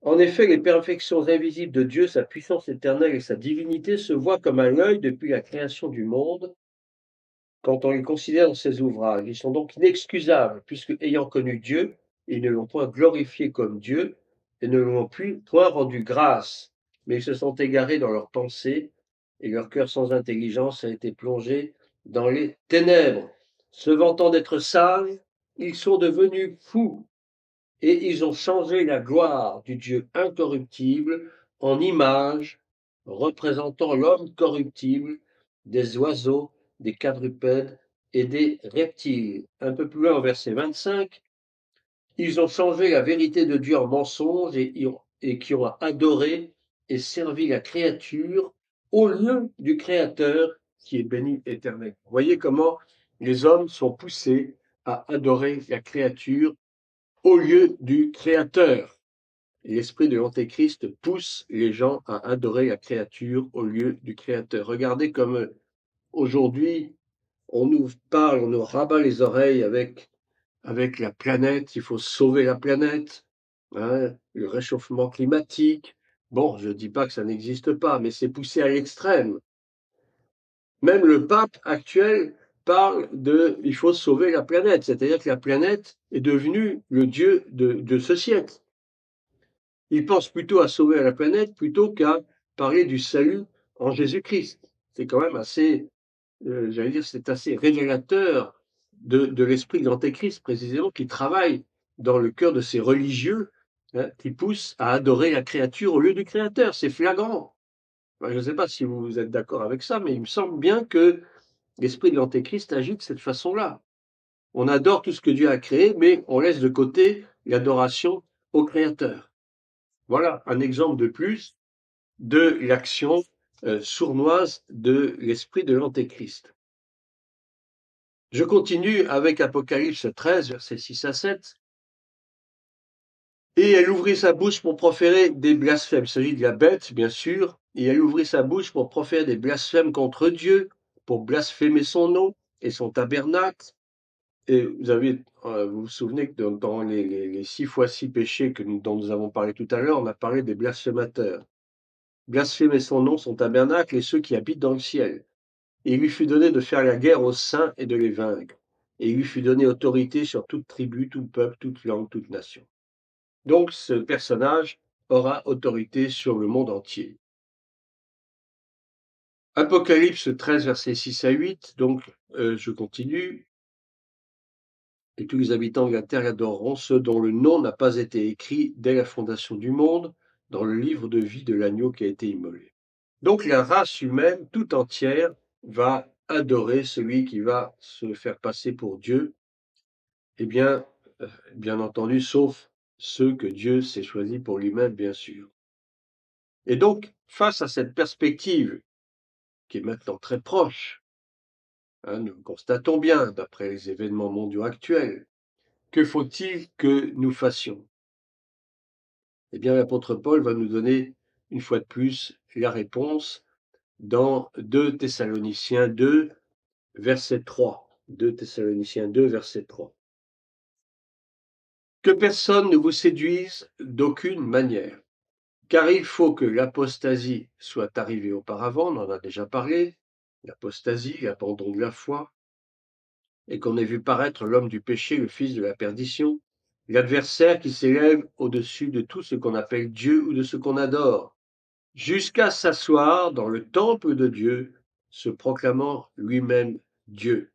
Speaker 1: En effet, les perfections invisibles de Dieu, sa puissance éternelle et sa divinité se voient comme à l'œil depuis la création du monde, quand on les considère dans ses ouvrages. Ils sont donc inexcusables, puisque, ayant connu Dieu, ils ne l'ont point glorifié comme Dieu et ne lui ont point rendu grâce, mais ils se sont égarés dans leurs pensées, et leur cœur sans intelligence a été plongé dans les ténèbres. Se vantant d'être sages, ils sont devenus fous et ils ont changé la gloire du Dieu incorruptible en image représentant l'homme corruptible, des oiseaux, des quadrupèdes et des reptiles. Un peu plus loin, au verset 25, ils ont changé la vérité de Dieu en mensonge et qui ont adoré et servi la créature au lieu du Créateur qui est béni éternel. Vous voyez comment les hommes sont poussés à adorer la créature au lieu du Créateur. L'esprit de l'Antéchrist pousse les gens à adorer la créature au lieu du Créateur. Regardez comme aujourd'hui, on nous parle, on nous rabat les oreilles avec la planète, il faut sauver la planète, hein, le réchauffement climatique. Bon, je ne dis pas que ça n'existe pas, mais c'est poussé à l'extrême. Même le pape actuel parle de il faut sauver la planète, c'est-à-dire que la planète est devenue le dieu de ce siècle. Il pense plutôt à sauver la planète plutôt qu'à parler du salut en Jésus-Christ. C'est quand même assez, j'allais dire, c'est assez révélateur de l'esprit de l'Antéchrist, précisément, qui travaille dans le cœur de ces religieux, hein, qui poussent à adorer la créature au lieu du Créateur. C'est flagrant. Je ne sais pas si vous êtes d'accord avec ça, mais il me semble bien que l'esprit de l'Antéchrist agit de cette façon-là. On adore tout ce que Dieu a créé, mais on laisse de côté l'adoration au Créateur. Voilà un exemple de plus de l'action sournoise de l'esprit de l'Antéchrist. Je continue avec Apocalypse 13, versets 6 à 7. Et elle ouvrit sa bouche pour proférer des blasphèmes. Il s'agit de la bête, bien sûr. Et elle ouvrit sa bouche pour proférer des blasphèmes contre Dieu, pour blasphémer son nom et son tabernacle. Et vous vous souvenez que dans les 6 fois 6 péchés dont nous avons parlé tout à l'heure, on a parlé des blasphémateurs. Blasphémer son nom, son tabernacle et ceux qui habitent dans le ciel. Et il lui fut donné de faire la guerre aux saints et de les vaincre. Et il lui fut donné autorité sur toute tribu, tout peuple, toute langue, toute nation. Donc ce personnage aura autorité sur le monde entier. Apocalypse 13, versets 6 à 8, donc je continue. Et tous les habitants de la terre adoreront ceux dont le nom n'a pas été écrit dès la fondation du monde dans le livre de vie de l'agneau qui a été immolé. Donc la race humaine tout entière va adorer celui qui va se faire passer pour Dieu, eh bien, bien entendu, sauf ceux que Dieu s'est choisis pour lui-même, bien sûr. Et donc, face à cette perspective qui est maintenant très proche, hein, nous le constatons bien d'après les événements mondiaux actuels, que faut-il que nous fassions? Eh bien, l'apôtre Paul va nous donner une fois de plus la réponse dans 2 Thessaloniciens 2, verset 3. 2 Thessaloniciens 2, verset 3. Que personne ne vous séduise d'aucune manière, car il faut que l'apostasie soit arrivée auparavant, on en a déjà parlé, l'apostasie, l'abandon de la foi, et qu'on ait vu paraître l'homme du péché, le fils de la perdition, l'adversaire qui s'élève au-dessus de tout ce qu'on appelle Dieu ou de ce qu'on adore, jusqu'à s'asseoir dans le temple de Dieu, se proclamant lui-même Dieu.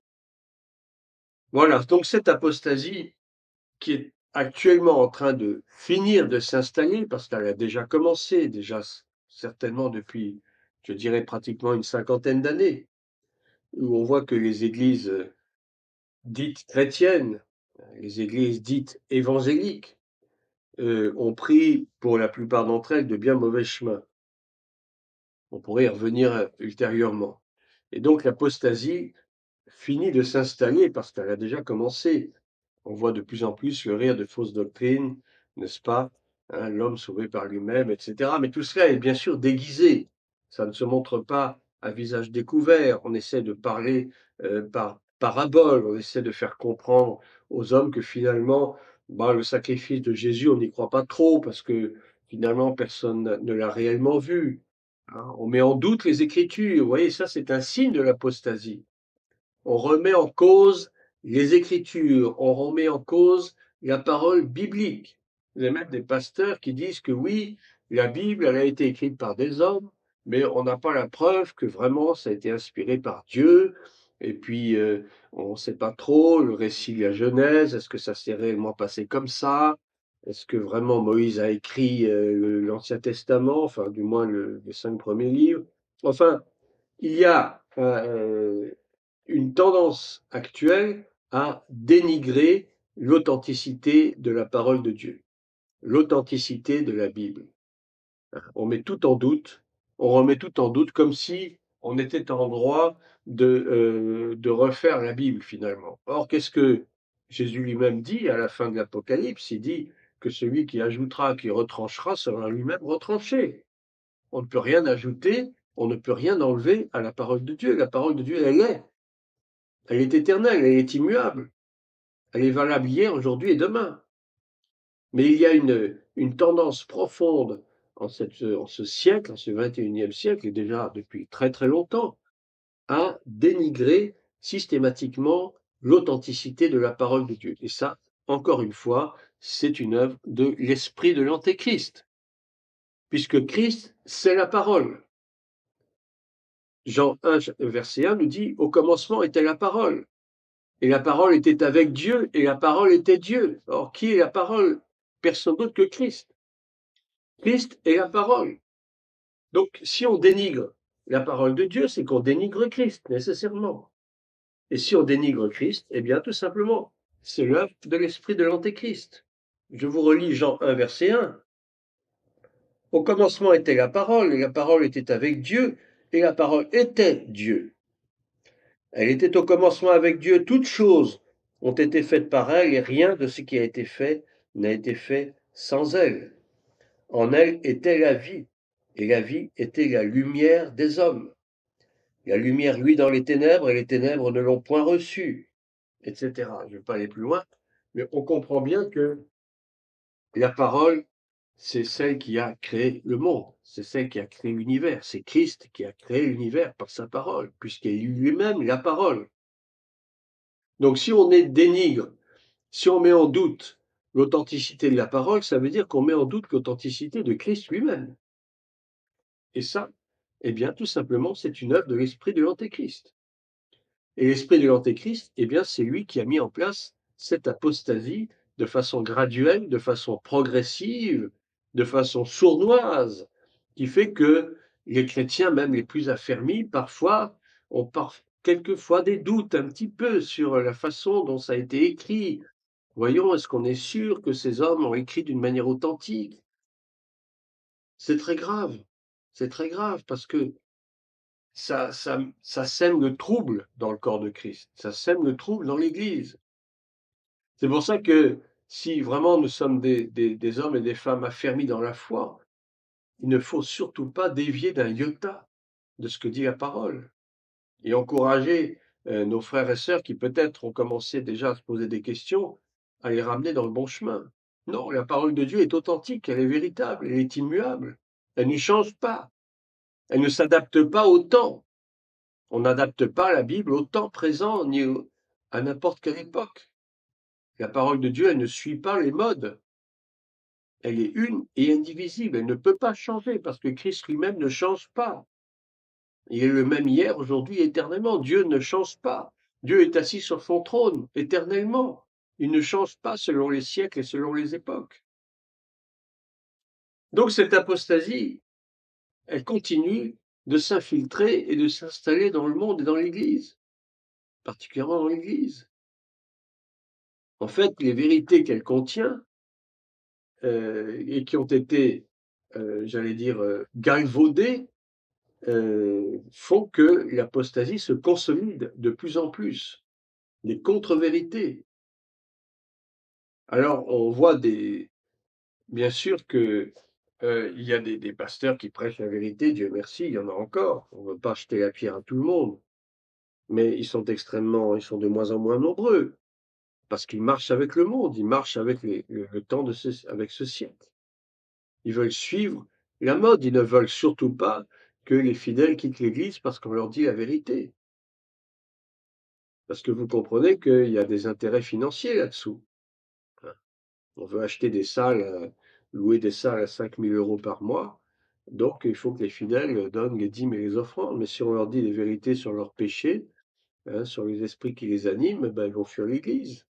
Speaker 1: Voilà, donc cette apostasie qui est actuellement en train de finir de s'installer, parce qu'elle a déjà commencé, déjà certainement depuis, je dirais, pratiquement une cinquantaine d'années, où on voit que les églises dites chrétiennes, les églises dites évangéliques, ont pris, pour la plupart d'entre elles, de bien mauvais chemins. On pourrait y revenir ultérieurement. Et donc l'apostasie finit de s'installer parce qu'elle a déjà commencé. On voit de plus en plus fleurir de fausses doctrines, n'est-ce pas? Hein, l'homme sauvé par lui-même, etc. Mais tout cela est bien sûr déguisé. Ça ne se montre pas à visage découvert. On essaie de parler par parabole, on essaie de faire comprendre aux hommes que finalement, bah, le sacrifice de Jésus, on n'y croit pas trop parce que finalement, personne ne l'a réellement vu. Hein. On met en doute les Écritures. Vous voyez, ça, c'est un signe de l'apostasie. On remet en cause les Écritures, on remet en cause la parole biblique. Vous avez même des pasteurs qui disent que oui, la Bible, elle a été écrite par des hommes, mais on n'a pas la preuve que vraiment ça a été inspiré par Dieu. Et puis, on ne sait pas trop le récit de la Genèse, est-ce que ça s'est réellement passé comme ça? Est-ce que vraiment Moïse a écrit, l'Ancien Testament? Enfin, du moins les 5 premiers livres? Enfin, il y a, une tendance actuelle à dénigrer l'authenticité de la parole de Dieu, l'authenticité de la Bible. On met tout en doute, on remet tout en doute comme si on était en droit de refaire la Bible finalement. Or, qu'est-ce que Jésus lui-même dit à la fin de l'Apocalypse? Il dit que celui qui ajoutera, qui retranchera, sera lui-même retranché. On ne peut rien ajouter, on ne peut rien enlever à la parole de Dieu. La parole de Dieu, elle est éternelle, elle est immuable, elle est valable hier, aujourd'hui et demain. Mais il y a une tendance profonde en ce siècle, en ce 21e siècle, et déjà depuis très très longtemps, à dénigrer systématiquement l'authenticité de la parole de Dieu. Et ça, encore une fois, c'est une œuvre de l'esprit de l'Antéchrist, puisque Christ, c'est la parole. Jean 1, verset 1 nous dit, au commencement était la parole, et la parole était avec Dieu, et la parole était Dieu. Or, qui est la parole? Personne d'autre que Christ. Christ est la parole. Donc, si on dénigre la parole de Dieu, c'est qu'on dénigre Christ, nécessairement. Et si on dénigre Christ, eh bien, tout simplement, c'est l'œuvre de l'esprit de l'Antéchrist. Je vous relis Jean 1, verset 1. Au commencement était la parole, et la parole était avec Dieu, et la parole était Dieu. Elle était au commencement avec Dieu, toutes choses ont été faites par elle, et rien de ce qui a été fait n'a été fait sans elle. En elle était la vie, et la vie était la lumière des hommes. La lumière luit dans les ténèbres, et les ténèbres ne l'ont point reçue, etc. Je ne vais pas aller plus loin, mais on comprend bien que la parole, c'est celle qui a créé le monde, c'est celle qui a créé l'univers, c'est Christ qui a créé l'univers par sa parole, puisqu'il est lui-même la parole. Donc si on dénigre, si on met en doute l'authenticité de la parole, ça veut dire qu'on met en doute l'authenticité de Christ lui-même. Et ça, eh bien, tout simplement, c'est une œuvre de l'esprit de l'Antéchrist. Et l'esprit de l'Antéchrist, eh bien, c'est lui qui a mis en place cette apostasie de façon graduelle, de façon progressive, de façon sournoise, qui fait que les chrétiens, même les plus affermis, parfois, ont quelquefois des doutes un petit peu sur la façon dont ça a été écrit. Voyons, est-ce qu'on est sûr que ces hommes ont écrit d'une manière authentique? C'est très grave. C'est très grave parce que ça sème le trouble dans le corps de Christ, ça sème le trouble dans l'Église. C'est pour ça que si vraiment nous sommes des hommes et des femmes affermis dans la foi, il ne faut surtout pas dévier d'un iota de ce que dit la parole et encourager nos frères et sœurs qui peut-être ont commencé déjà à se poser des questions, à les ramener dans le bon chemin. Non, la parole de Dieu est authentique, elle est véritable, elle est immuable, elle ne change pas, elle ne s'adapte pas au temps. On n'adapte pas la Bible au temps présent ni à n'importe quelle époque. La parole de Dieu, elle ne suit pas les modes. Elle est une et indivisible. Elle ne peut pas changer parce que Christ lui-même ne change pas. Il est le même hier, aujourd'hui, éternellement. Dieu ne change pas. Dieu est assis sur son trône éternellement. Il ne change pas selon les siècles et selon les époques. Donc cette apostasie, elle continue de s'infiltrer et de s'installer dans le monde et dans l'Église, particulièrement dans l'Église. En fait, les vérités qu'elle contient et qui ont été, j'allais dire, galvaudées, font que l'apostasie se consolide de plus en plus. Des contre-vérités. Alors, on voit bien sûr que il y a des pasteurs qui prêchent la vérité, Dieu merci, il y en a encore. On ne veut pas jeter la pierre à tout le monde, mais ils sont de moins en moins nombreux parce qu'ils marchent avec le monde, ils marchent avec le temps avec ce siècle. Ils veulent suivre la mode, ils ne veulent surtout pas que les fidèles quittent l'Église parce qu'on leur dit la vérité. Parce que vous comprenez qu'il y a des intérêts financiers là-dessous. Hein. On veut acheter des salles, louer des salles à 5 000 € par mois, donc il faut que les fidèles donnent les dîmes et les offrandes. Mais si on leur dit les vérités sur leurs péchés, hein, sur les esprits qui les animent, ben, ils vont fuir l'Église.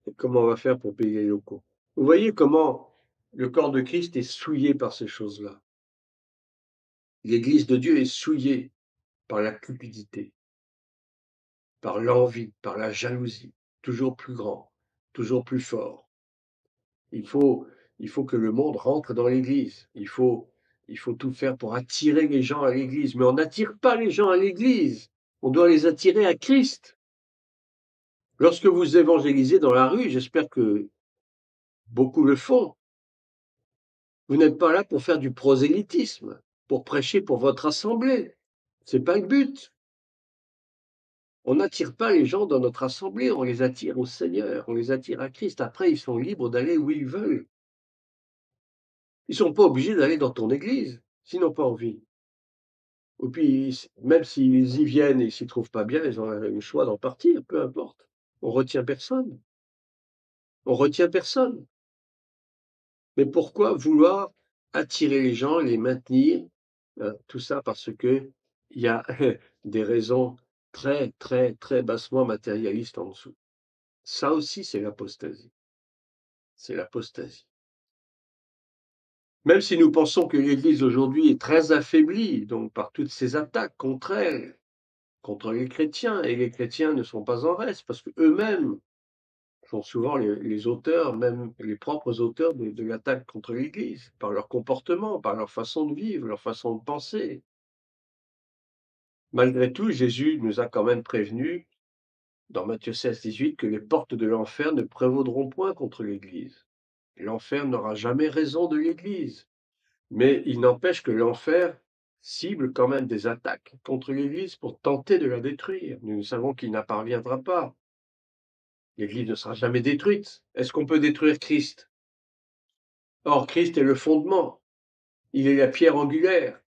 Speaker 1: Et comment on va faire pour payer les locaux? Vous voyez comment le corps de Christ est souillé par ces choses-là. L'Église de Dieu est souillée par la cupidité, par l'envie, par la jalousie, toujours plus grand, toujours plus fort. Il faut, il faut que le monde rentre dans l'Église. Il faut tout faire pour attirer les gens à l'Église. Mais on n'attire pas les gens à l'Église. On doit les attirer à Christ. Lorsque vous évangélisez dans la rue, j'espère que beaucoup le font, vous n'êtes pas là pour faire du prosélytisme, pour prêcher pour votre assemblée. C'est pas le but. On n'attire pas les gens dans notre assemblée, on les attire au Seigneur, on les attire à Christ. Après, ils sont libres d'aller où ils veulent. Ils sont pas obligés d'aller dans ton église, s'ils n'ont pas envie. Et puis, même s'ils y viennent et s'ils trouvent pas bien, ils ont le choix d'en partir, peu importe. On retient personne. On retient personne. Mais pourquoi vouloir attirer les gens, les maintenir, tout ça parce que il y a des raisons très, très, très bassement matérialistes en dessous. Ça aussi, c'est l'apostasie. C'est l'apostasie. Même si nous pensons que l'Église aujourd'hui est très affaiblie, donc par toutes ces attaques contre elle, contre les chrétiens, et les chrétiens ne sont pas en reste, parce qu'eux-mêmes sont souvent les auteurs, même les propres auteurs de l'attaque contre l'Église, par leur comportement, par leur façon de vivre, leur façon de penser. Malgré tout, Jésus nous a quand même prévenus, dans Matthieu 16, 18, que les portes de l'enfer ne prévaudront point contre l'Église. L'enfer n'aura jamais raison de l'Église. Mais il n'empêche que l'enfer cible quand même des attaques contre l'Église pour tenter de la détruire. Nous savons qu'il n'y parviendra pas. L'Église ne sera jamais détruite. Est-ce qu'on peut détruire Christ? Or, Christ est le fondement. Il est la pierre angulaire.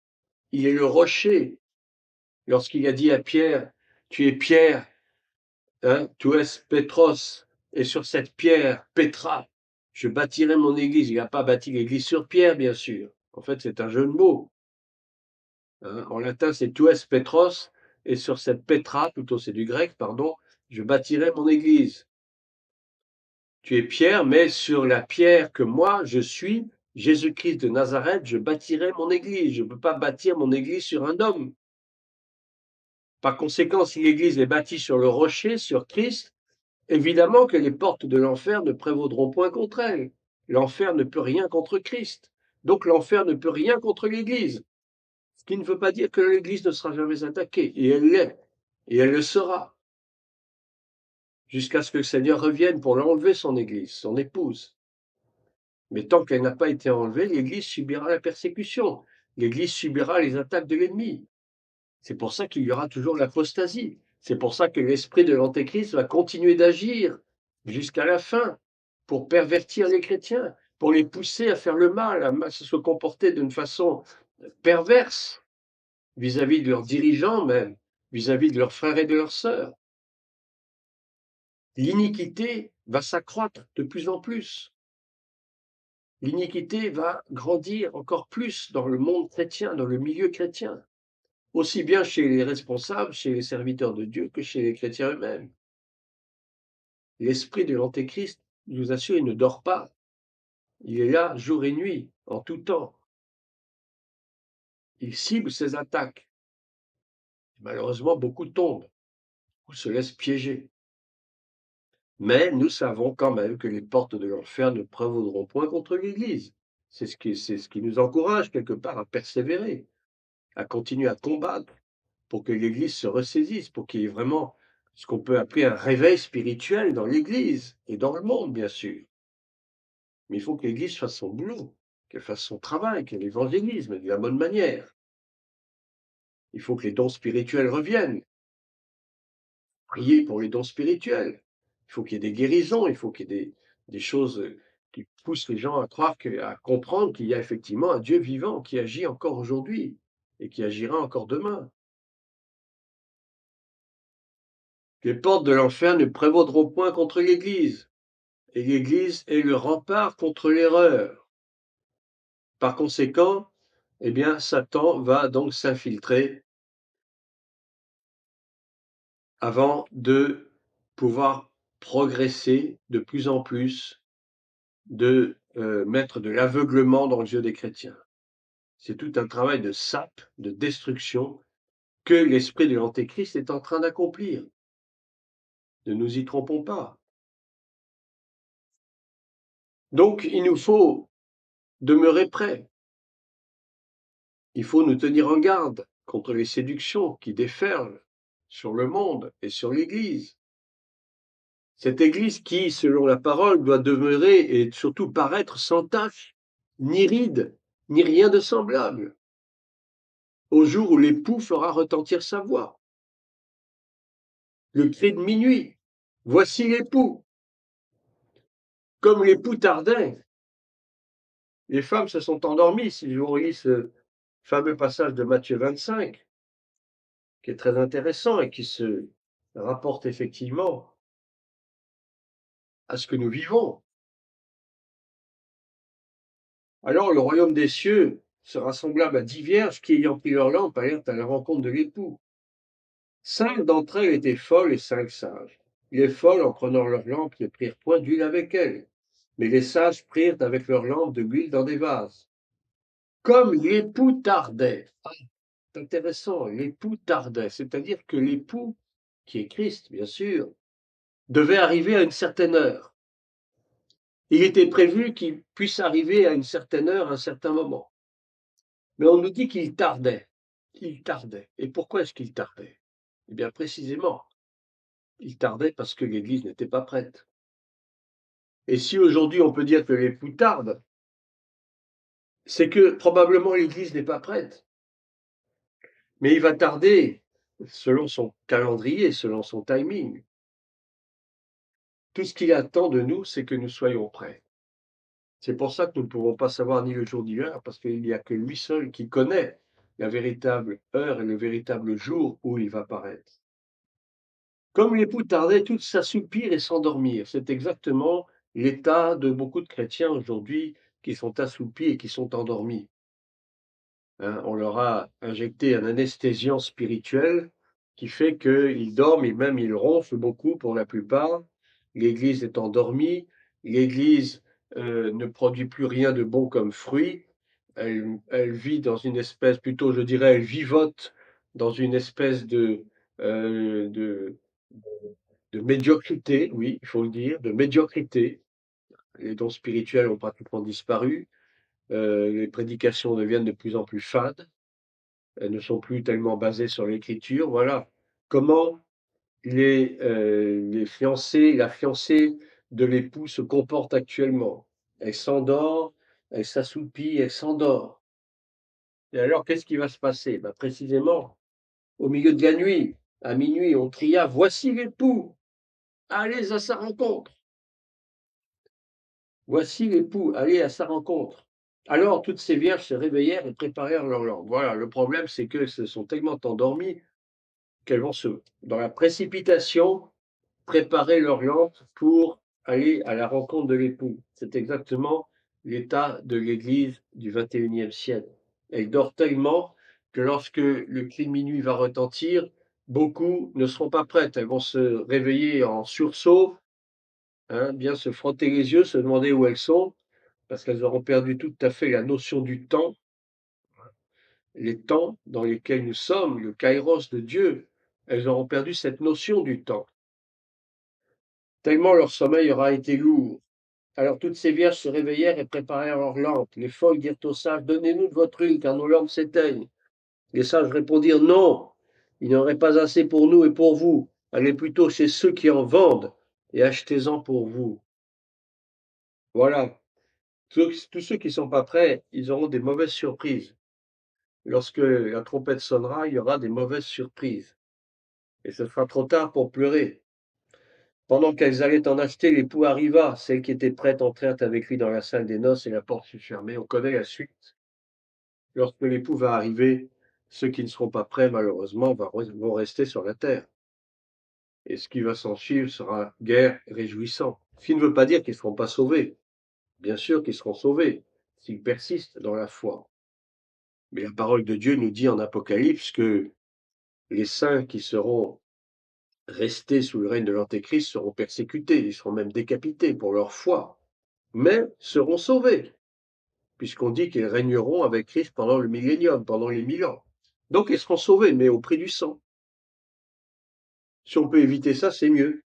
Speaker 1: Il est le rocher. Lorsqu'il a dit à Pierre, tu es Pierre, hein, tu es Pétros, et sur cette pierre, Pétra, je bâtirai mon église. Il n'a pas bâti l'église sur pierre, bien sûr. En fait, c'est un jeu de mots. Hein. En latin, c'est tu es Pétros, et sur cette Pétra, plutôt c'est du grec, pardon, je bâtirai mon église. Tu es Pierre, mais sur la pierre que moi, je suis, Jésus-Christ de Nazareth, je bâtirai mon église. Je ne peux pas bâtir mon église sur un homme. Par conséquent, si l'église est bâtie sur le rocher, sur Christ, évidemment que les portes de l'enfer ne prévaudront point contre elle. L'enfer ne peut rien contre Christ. Donc l'enfer ne peut rien contre l'église. Ce qui ne veut pas dire que l'église ne sera jamais attaquée. Et elle l'est. Et elle le sera. Jusqu'à ce que le Seigneur revienne pour l'enlever, son église, son épouse. Mais tant qu'elle n'a pas été enlevée, l'Église subira la persécution. L'Église subira les attaques de l'ennemi. C'est pour ça qu'il y aura toujours l'apostasie. C'est pour ça que l'esprit de l'Antéchrist va continuer d'agir jusqu'à la fin pour pervertir les chrétiens, pour les pousser à faire le mal, à se comporter d'une façon perverse vis-à-vis de leurs dirigeants même, vis-à-vis de leurs frères et de leurs sœurs. L'iniquité va s'accroître de plus en plus. L'iniquité va grandir encore plus dans le monde chrétien, dans le milieu chrétien, aussi bien chez les responsables, chez les serviteurs de Dieu, que chez les chrétiens eux-mêmes. L'esprit de l'Antéchrist, je vous assure, il ne dort pas. Il est là jour et nuit, en tout temps. Il cible ses attaques. Malheureusement, beaucoup tombent, beaucoup se laissent piéger. Mais nous savons quand même que les portes de l'enfer ne prévaudront point contre l'Église. C'est ce qui nous encourage quelque part à persévérer, à continuer à combattre, pour que l'Église se ressaisisse, pour qu'il y ait vraiment ce qu'on peut appeler un réveil spirituel dans l'Église et dans le monde, bien sûr. Mais il faut que l'Église fasse son boulot, qu'elle fasse son travail, qu'elle évangélise, mais de la bonne manière. Il faut que les dons spirituels reviennent. Prier pour les dons spirituels. Il faut qu'il y ait des guérisons, il faut qu'il y ait des choses qui poussent les gens à croire, à comprendre qu'il y a effectivement un Dieu vivant qui agit encore aujourd'hui et qui agira encore demain. Les portes de l'enfer ne prévaudront point contre l'Église. Et l'Église est le rempart contre l'erreur. Par conséquent, eh bien, Satan va donc s'infiltrer avant de pouvoir progresser de plus en plus de mettre de l'aveuglement dans les yeux des chrétiens. C'est tout un travail de sape, de destruction, que l'esprit de l'Antéchrist est en train d'accomplir. Ne nous y trompons pas. Donc, il nous faut demeurer prêts. Il faut nous tenir en garde contre les séductions qui déferlent sur le monde et sur l'Église. Cette Église qui, selon la parole, doit demeurer et surtout paraître sans tache, ni ride, ni rien de semblable, au jour où l'époux fera retentir sa voix. Le cri de minuit. Voici l'époux. Comme l'époux tardait, les femmes se sont endormies. Si je vous relis ce fameux passage de Matthieu 25, qui est très intéressant et qui se rapporte effectivement à ce que nous vivons. Alors le royaume des cieux sera semblable à 10 vierges qui, ayant pris leur lampe, allèrent à la rencontre de l'époux. 5 d'entre elles étaient folles et 5 sages. Les folles, en prenant leur lampe, ne prirent point d'huile avec elles, mais les sages prirent avec leur lampe de l'huile dans des vases. Comme l'époux tardait, c'est intéressant, l'époux tardait, c'est-à-dire que l'époux, qui est Christ, bien sûr, devait arriver à une certaine heure. Il était prévu qu'il puisse arriver à une certaine heure, à un certain moment. Mais on nous dit qu'il tardait. Il tardait. Et pourquoi est-ce qu'il tardait? Eh bien, précisément, il tardait parce que l'Église n'était pas prête. Et si aujourd'hui on peut dire que l'époux tarde, c'est que probablement l'Église n'est pas prête. Mais il va tarder selon son calendrier, selon son timing. Tout ce qu'il attend de nous, c'est que nous soyons prêts. C'est pour ça que nous ne pouvons pas savoir ni le jour ni l'heure, parce qu'il n'y a que lui seul qui connaît la véritable heure et le véritable jour où il va paraître. Comme l'époux tardait, tous s'assoupir et s'endormir. C'est exactement l'état de beaucoup de chrétiens aujourd'hui qui sont assoupis et qui sont endormis. Hein, on leur a injecté un anesthésiant spirituel qui fait qu'ils dorment et même ils ronflent beaucoup pour la plupart. L'Église est endormie, l'Église ne produit plus rien de bon comme fruit. Elle vit dans une espèce, plutôt je dirais, elle vivote dans une espèce euh, de, de médiocrité, oui, il faut le dire, de médiocrité. Les dons spirituels ont pratiquement disparu. Les prédications deviennent de plus en plus fades. Elles ne sont plus tellement basées sur l'écriture. Voilà comment les fiancés, la fiancée de l'époux se comporte actuellement. Elle s'endort, elle s'assoupit, elle s'endort. Et alors, qu'est-ce qui va se passer? Ben, précisément, au milieu de la nuit, à minuit, on cria: Voici l'époux, allez à sa rencontre. Voici l'époux, allez à sa rencontre. Alors toutes ces vierges se réveillèrent et préparèrent leur lampe. Voilà, le problème, c'est qu'elles se sont tellement endormies qu'elles vont dans la précipitation, préparer leur lampe pour aller à la rencontre de l'époux. C'est exactement l'état de l'Église du XXIe siècle. Elle dort tellement que lorsque le cri de minuit va retentir, beaucoup ne seront pas prêtes. Elles vont se réveiller en sursaut, hein, bien se frotter les yeux, se demander où elles sont, parce qu'elles auront perdu tout à fait la notion du temps, les temps dans lesquels nous sommes, le kairos de Dieu. Elles auront perdu cette notion du temps, tellement leur sommeil aura été lourd. Alors toutes ces vierges se réveillèrent et préparèrent leurs lampes. Les folles dirent aux sages: Donnez-nous de votre huile, car nos lampes s'éteignent. Les sages répondirent: Non, il n'y en aurait pas assez pour nous et pour vous. Allez plutôt chez ceux qui en vendent et achetez-en pour vous. Voilà. Tous ceux qui ne sont pas prêts, ils auront des mauvaises surprises. Lorsque la trompette sonnera, il y aura des mauvaises surprises. Et ce sera trop tard pour pleurer. Pendant qu'elles allaient en acheter, l'époux arriva. Celles qui étaient prêtes entrèrent avec lui dans la salle des noces et la porte fut fermée. On connaît la suite. Lorsque l'époux va arriver, ceux qui ne seront pas prêts, malheureusement, vont rester sur la terre. Et ce qui va s'en suivre sera guerre et réjouissant. Ce qui ne veut pas dire qu'ils ne seront pas sauvés. Bien sûr qu'ils seront sauvés, s'ils persistent dans la foi. Mais la parole de Dieu nous dit en Apocalypse que les saints qui seront restés sous le règne de l'Antéchrist seront persécutés, ils seront même décapités pour leur foi. mais seront sauvés, puisqu'on dit qu'ils régneront avec Christ pendant le millénium, pendant les 1000 ans. Donc ils seront sauvés, mais au prix du sang. Si on peut éviter ça, c'est mieux.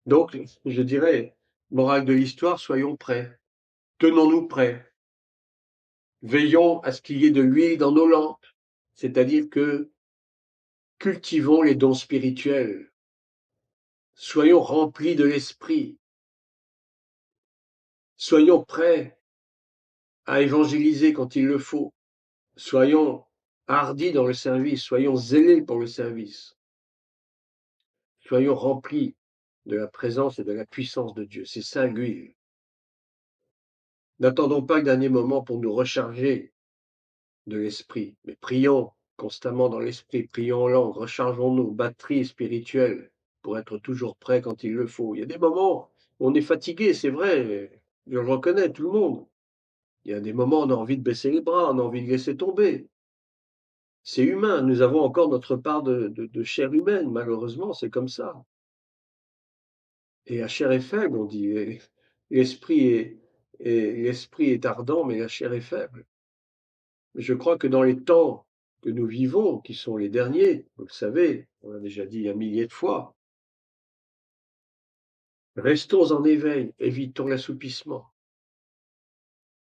Speaker 1: Donc, je dirais, morale de l'histoire, soyons prêts. Tenons-nous prêts. Veillons à ce qu'il y ait de l'huile dans nos lampes. C'est-à-dire que cultivons les dons spirituels. Soyons remplis de l'esprit. Soyons prêts à évangéliser quand il le faut. Soyons hardis dans le service. Soyons zélés pour le service. Soyons remplis de la présence et de la puissance de Dieu. C'est ça l'huile. N'attendons pas le dernier moment pour nous recharger de l'esprit, mais prions constamment dans l'esprit, prions en langue, rechargeons nos batteries spirituelles pour être toujours prêts quand il le faut. Il y a des moments où on est fatigué, c'est vrai, je le reconnais, tout le monde. Il y a des moments où on a envie de baisser les bras, on a envie de laisser tomber. C'est humain, nous avons encore notre part de chair humaine, malheureusement, c'est comme ça. Et la chair est faible, on dit. L'esprit l'esprit est ardent, mais la chair est faible. Je crois que dans les temps que nous vivons, qui sont les derniers, vous le savez, on l'a déjà dit un millier de fois, restons en éveil, évitons l'assoupissement,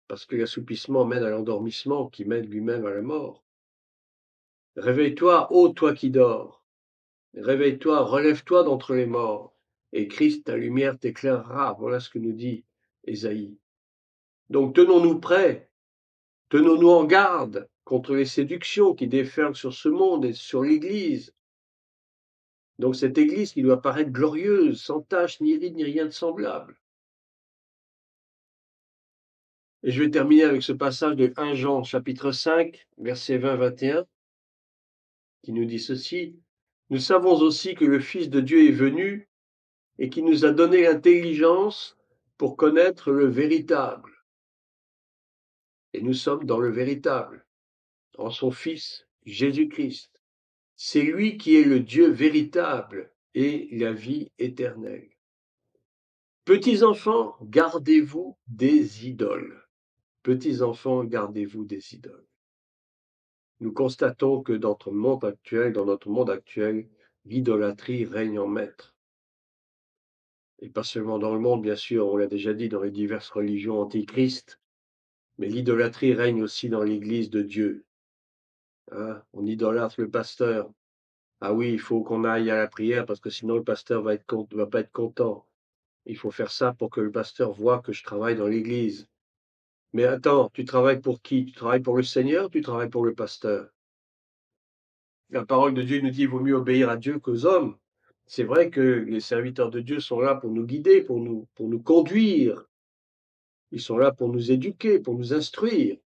Speaker 1: parce que l'assoupissement mène à l'endormissement qui mène lui-même à la mort. Réveille-toi, ô toi qui dors, réveille-toi, relève-toi d'entre les morts, et Christ, ta lumière t'éclairera. Voilà ce que nous dit Ésaïe. Donc tenons-nous prêts, tenons-nous en garde contre les séductions qui déferlent sur ce monde et sur l'Église. Donc cette Église qui doit paraître glorieuse, sans tache, ni ride, ni rien de semblable. Et je vais terminer avec ce passage de 1 Jean, chapitre 5, versets 20-21, qui nous dit ceci. Nous savons aussi que le Fils de Dieu est venu et qui nous a donné l'intelligence pour connaître le véritable. Et nous sommes dans le véritable, en son Fils, Jésus-Christ. C'est lui qui est le Dieu véritable et la vie éternelle. Petits enfants, gardez-vous des idoles. Petits enfants, gardez-vous des idoles. Nous constatons que dans notre monde actuel, l'idolâtrie règne en maître. Et pas seulement dans le monde, bien sûr, on l'a déjà dit, dans les diverses religions antichrist, mais l'idolâtrie règne aussi dans l'Église de Dieu. Hein, on idolâtre le pasteur. Ah oui, il faut qu'on aille à la prière parce que sinon le pasteur va pas être content. Il faut faire ça pour que le pasteur voie que je travaille dans l'Église. Mais attends, tu travailles pour qui? Tu travailles pour le Seigneur ou tu travailles pour le pasteur? La parole de Dieu nous dit: «Il vaut mieux obéir à Dieu qu'aux hommes». C'est vrai que les serviteurs de Dieu sont là pour nous guider, pour nous conduire. Ils sont là pour nous éduquer, pour nous instruire,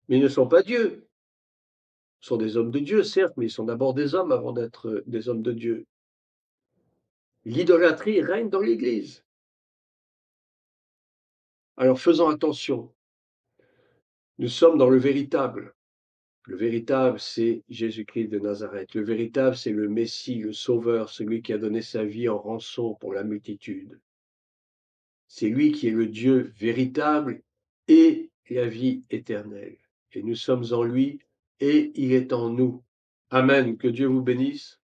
Speaker 1: mais ils ne sont pas Dieu. Ce sont des hommes de Dieu, certes, mais ils sont d'abord des hommes avant d'être, des hommes de Dieu. L'idolâtrie règne dans l'Église. Alors faisons attention. Nous sommes dans le véritable. Le véritable, c'est Jésus-Christ de Nazareth. Le véritable, c'est le Messie, le Sauveur, celui qui a donné sa vie en rançon pour la multitude. C'est lui qui est le Dieu véritable et la vie éternelle. Et nous sommes en lui et il est en nous. Amen. Que Dieu vous bénisse.